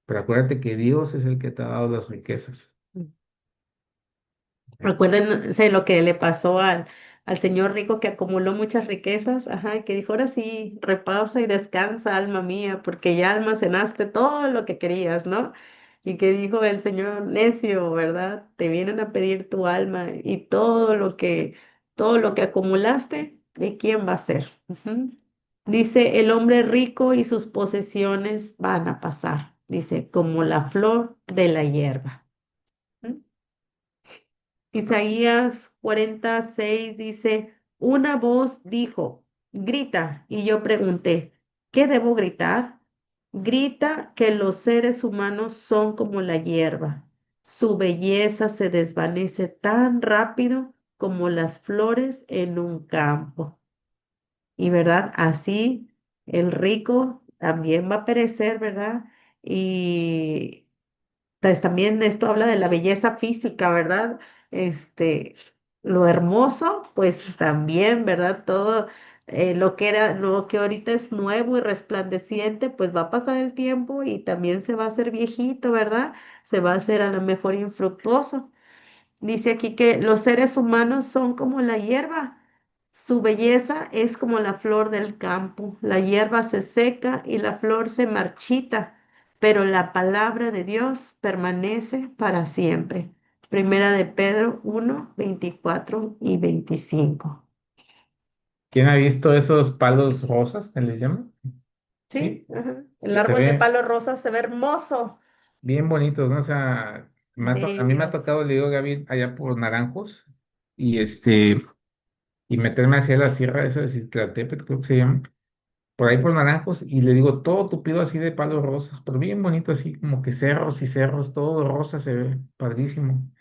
pero acuérdate que Dios es el que te ha dado las riquezas. Recuérdense lo que le pasó al señor rico que acumuló muchas riquezas, ajá, que dijo, ahora sí, repausa y descansa, alma mía, porque ya almacenaste todo lo que querías, ¿no? Y que dijo el señor necio, ¿verdad? Te vienen a pedir tu alma y todo lo que acumulaste, ¿de quién va a ser? Ujú. Dice, el hombre rico y sus posesiones van a pasar, dice, como la flor de la hierba. Isaías 46 dice, una voz dijo, grita, y yo pregunté, ¿qué debo gritar? Grita que los seres humanos son como la hierba, su belleza se desvanece tan rápido como las flores en un campo. Y verdad, así el rico también va a perecer, ¿verdad? Y pues también esto habla de la belleza física, ¿verdad? Este, lo hermoso, pues también, ¿verdad? Todo lo que ahorita es nuevo y resplandeciente, pues va a pasar el tiempo y también se va a hacer viejito, ¿verdad? Se va a hacer a lo mejor infructuoso. Dice aquí que los seres humanos son como la hierba. Su belleza es como la flor del campo. La hierba se seca y la flor se marchita, pero la palabra de Dios permanece para siempre. Primera de Pedro 1, 24 y 25. ¿Quién ha visto esos palos rosas que les llaman? Sí, Sí, ajá. El que se árbol de ve palo rosa se ve hermoso. bien bonitos, ¿no? O sea, a mí me ha Bellos. tocado, le digo, Gaby, allá por Naranjos, y meterme hacia la sierra esa de Citlaltépetl, creo que se llama, por ahí por Naranjos, y le digo, todo tupido así de palos rosas, pero bien bonito así, como que cerros y cerros, todo rosa se ve, padrísimo.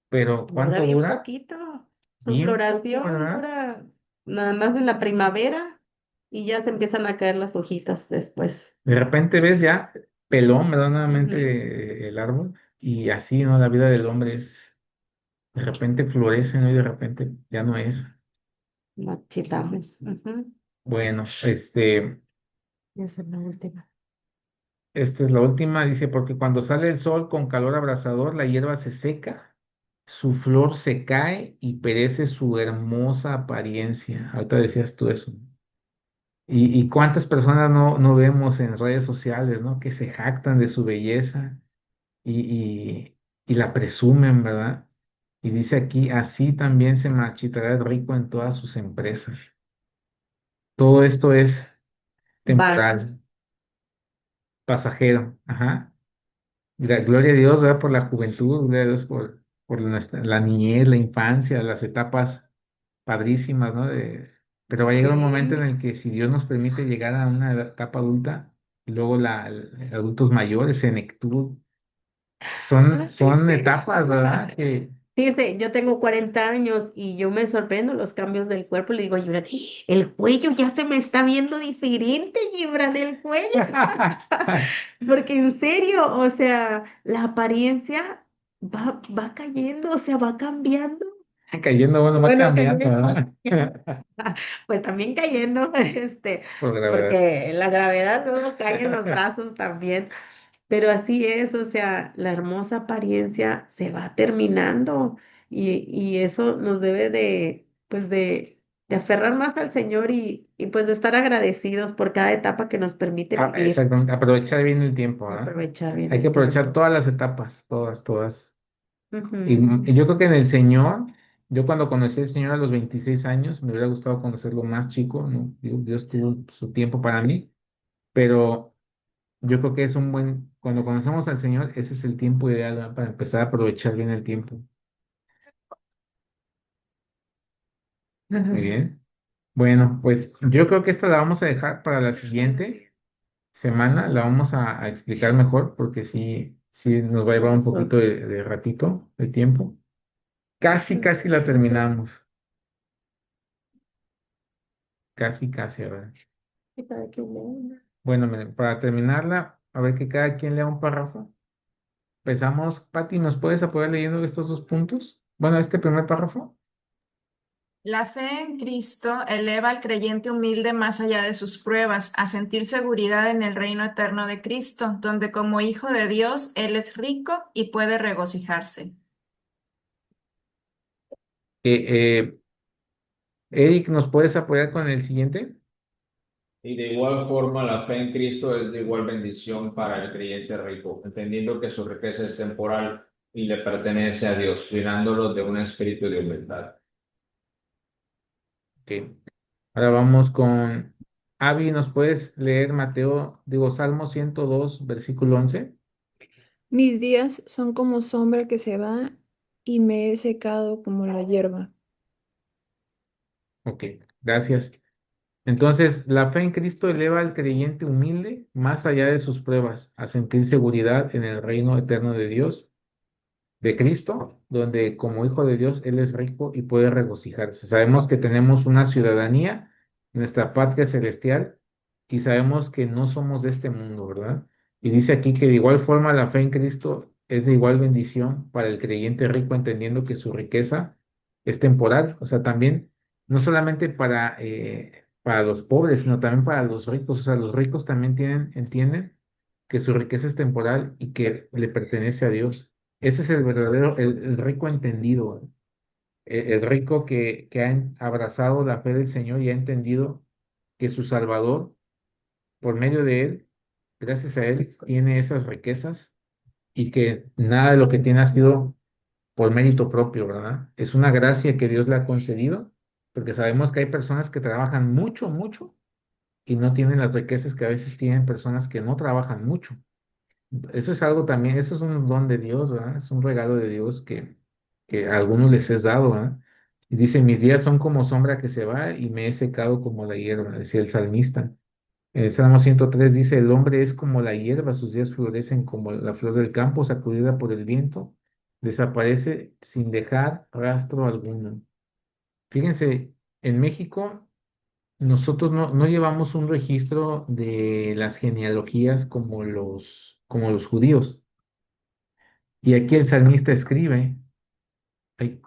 Pero Dura ¿cuánto bien dura? poquito. Su Bien poco, floración ¿verdad? dura nada más en la primavera y ya se empiezan a caer las hojitas después. De repente ves ya pelón, ¿verdad? Ujú. Nuevamente el árbol, y así, ¿no? La vida del hombre es, de repente florece, ¿no? Y de repente ya no es. Marchitamos. Ujú. Bueno, Esa es la última. esta es la última, dice, porque cuando sale el sol con calor abrasador, la hierba se seca, su flor se cae y perece su hermosa apariencia. Ahorita decías tú eso. Y cuántas personas no vemos en redes sociales, ¿no? Que se jactan de su belleza y, y la presumen, ¿verdad? Y dice aquí, así también se marchitará el rico en todas sus empresas. Todo esto es Van. temporal, pasajero. Ajá. Gloria a Dios, ¿verdad? Por la juventud, gloria a Dios por la niñez, la infancia, las etapas padrísimas, ¿no? Pero va a llegar un momento en Sí. el que si Dios nos permite llegar a una etapa adulta, y luego adultos mayores, senectud, Ah, son sí. etapas, ¿verdad? Que Fíjese, yo tengo 40 años y yo me sorprendo los cambios del cuerpo. Le digo a Gibran, el cuello ya se me está viendo diferente, Gibran, el cuello. Porque en serio, o sea, la apariencia va cayendo, o sea, va cambiando. cayendo, bueno, va Bueno, cambiando, cayendo. ¿verdad? Pues también cayendo, Por gravedad. porque la gravedad luego cae en los brazos también. Pero así es, o sea, la hermosa apariencia se va terminando y eso nos debe pues de aferrar más al Señor y pues de estar agradecidos por cada etapa que nos permite vivir, Exactamente, aprovechar bien el tiempo, ¿verdad? aprovechar bien Hay que el aprovechar tiempo. todas las etapas, todas, todas. Y Ujú. yo creo que en el Señor, yo cuando conocí al Señor a los 26 años, me hubiera gustado conocerlo más chico, ¿no? Dios tuvo su tiempo para mí, pero yo creo que es cuando conocemos al Señor, ese es el tiempo ideal, ¿verdad? Para empezar a aprovechar bien el tiempo. Muy bien. Bueno, pues yo creo que esta la vamos a dejar para la siguiente semana, la vamos a explicar mejor, porque sí nos va a llevar un Eso. poquito de ratito, de tiempo. Casi, casi la terminamos. Casi, casi, a ver. Y cada quien lee una. Bueno, miren, para terminarla, a ver que cada quien lea un párrafo. Empezamos, Pati, ¿nos puedes apoyar leyendo estos dos puntos? Bueno, este primer párrafo. La fe en Cristo eleva al creyente humilde más allá de sus pruebas, a sentir seguridad en el reino eterno de Cristo, donde como hijo de Dios, Él es rico y puede regocijarse. Eh, Eric, ¿nos puedes apoyar con el siguiente? Y de igual forma, la fe en Cristo es de igual bendición para el creyente rico, entendiendo que su riqueza es temporal y le pertenece a Dios, llenándolo de un espíritu de humildad. Ok. Ahora vamos con Avi, ¿nos puedes leer Salmo 102 versículo 11? Mis días son como sombra que se va y me he secado como la hierba. Ok, gracias. Entonces, la fe en Cristo eleva al creyente humilde más allá de sus pruebas, a sentir seguridad en el reino eterno de Dios, de Cristo, donde como hijo de Dios Él es rico y puede regocijarse. Sabemos que tenemos una ciudadanía, nuestra patria celestial, y sabemos que no somos de este mundo, ¿verdad? Y dice aquí que de igual forma la fe en Cristo es de igual bendición para el creyente rico, entendiendo que su riqueza es temporal, o sea, también no solamente para los pobres, sino también para los ricos, o sea, los ricos también entienden que su riqueza es temporal y que le pertenece a Dios. Ese es el verdadero, el rico entendido, ¿eh? El rico que ha abrazado la fe del Señor y ha entendido que su Salvador, por medio de él, gracias a él, tiene esas riquezas y que nada de lo que tiene ha sido por mérito propio, ¿verdad? Es una gracia que Dios le ha concedido, porque sabemos que hay personas que trabajan mucho, mucho y no tienen las riquezas que a veces tienen personas que no trabajan mucho. Eso es algo también, eso es un don de Dios, ¿verdad? Es un regalo de Dios que a algunos les es dado, ¿ah? Y dice, mis días son como sombra que se va y me he secado como la hierba, decía el salmista. En el Salmo 103 dice, el hombre es como la hierba, sus días florecen como la flor del campo, sacudida por el viento, desaparece sin dejar rastro alguno. Fíjense, en México nosotros no llevamos un registro de las genealogías como los judíos. Y aquí el salmista escribe, ay,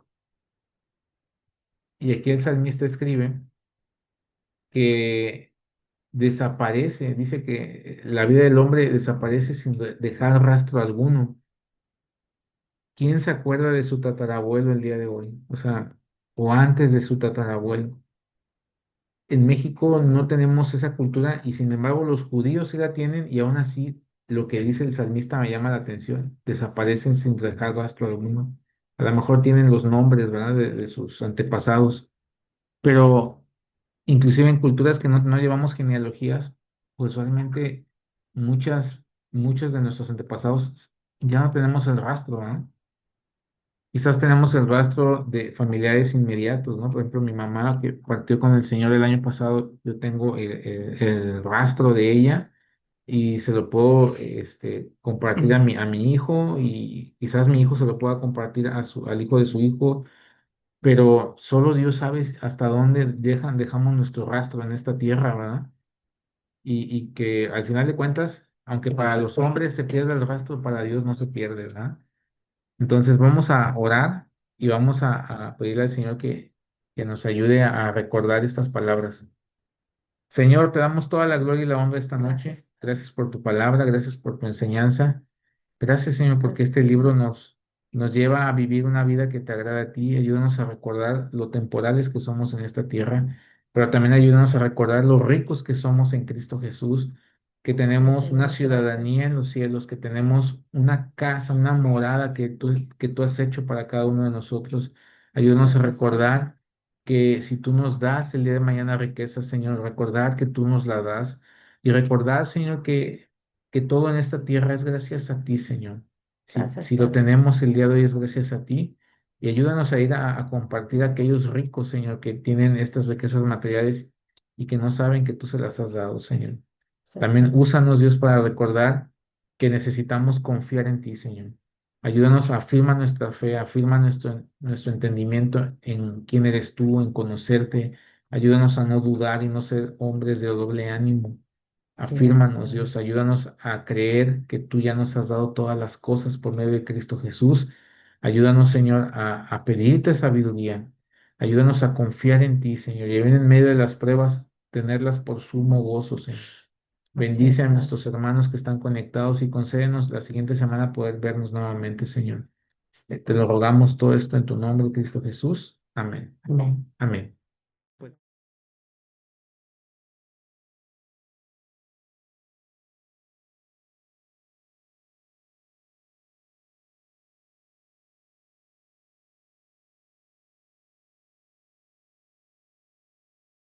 y aquí el salmista escribe que desaparece, dice que la vida del hombre desaparece sin dejar rastro alguno. ¿Quién se acuerda de su tatarabuelo el día de hoy? O sea, o antes de su tatarabuelo. En México no tenemos esa cultura y sin embargo los judíos sí la tienen y aún así lo que dice el salmista me llama la atención. Desaparecen sin dejar rastro alguno. A lo mejor tienen los nombres, ¿verdad? De sus antepasados, pero inclusive en culturas que no llevamos genealogías, pues realmente muchas de nuestros antepasados ya no tenemos el rastro, ¿no? Quizás tenemos el rastro de familiares inmediatos, ¿no? Por ejemplo, mi mamá que partió con el Señor el año pasado, yo tengo el rastro de ella y se lo puedo compartir a mi hijo y quizás mi hijo se lo pueda compartir al hijo de su hijo, pero solo Dios sabe hasta dónde dejamos nuestro rastro en esta tierra, ¿verdad? Y que al final de cuentas, aunque para los hombres se pierde el rastro, para Dios no se pierde, ¿verdad? Entonces vamos a orar y vamos a pedirle al Señor que nos ayude a recordar estas palabras. Señor, te damos toda la gloria y la honra esta noche. Gracias por tu palabra, gracias por tu enseñanza. Gracias, Señor, porque este libro nos lleva a vivir una vida que te agrada a ti. Ayúdanos a recordar lo temporales que somos en esta tierra, pero también ayúdanos a recordar lo ricos que somos en Cristo Jesús, que tenemos una ciudadanía en los cielos, que tenemos una casa, una morada que tú has hecho para cada uno de nosotros. Ayúdanos a recordar que si tú nos das el día de mañana riqueza, Señor, recordar que tú nos la das y recordar, Señor, que todo en esta tierra es gracias a ti, Señor. Gracias, Si lo Padre. tenemos el día de hoy es gracias a ti. Y ayúdanos a ir a compartir a aquellos ricos, Señor, que tienen estas riquezas materiales y que no saben que tú se las has dado, Señor. Gracias, También Padre. úsanos, Dios, para recordar que necesitamos confiar en ti, Señor. Ayúdanos, afirma nuestra fe, afirma nuestro entendimiento en quién eres tú, en conocerte. Ayúdanos a no dudar y no ser hombres de doble ánimo. Sí, Señor. Afírmanos, Dios, ayúdanos a creer que tú ya nos has dado todas las cosas por medio de Cristo Jesús. Ayúdanos, Señor, a pedirte sabiduría. Ayúdanos a confiar en ti, Señor, y aún en medio de las pruebas, tenerlas por sumo gozo, Señor. Bendice a nuestros hermanos que están conectados y concédenos la siguiente semana poder vernos nuevamente, Señor. Te lo rogamos todo esto en tu nombre, Cristo Jesús. Amén. Amén. Amén.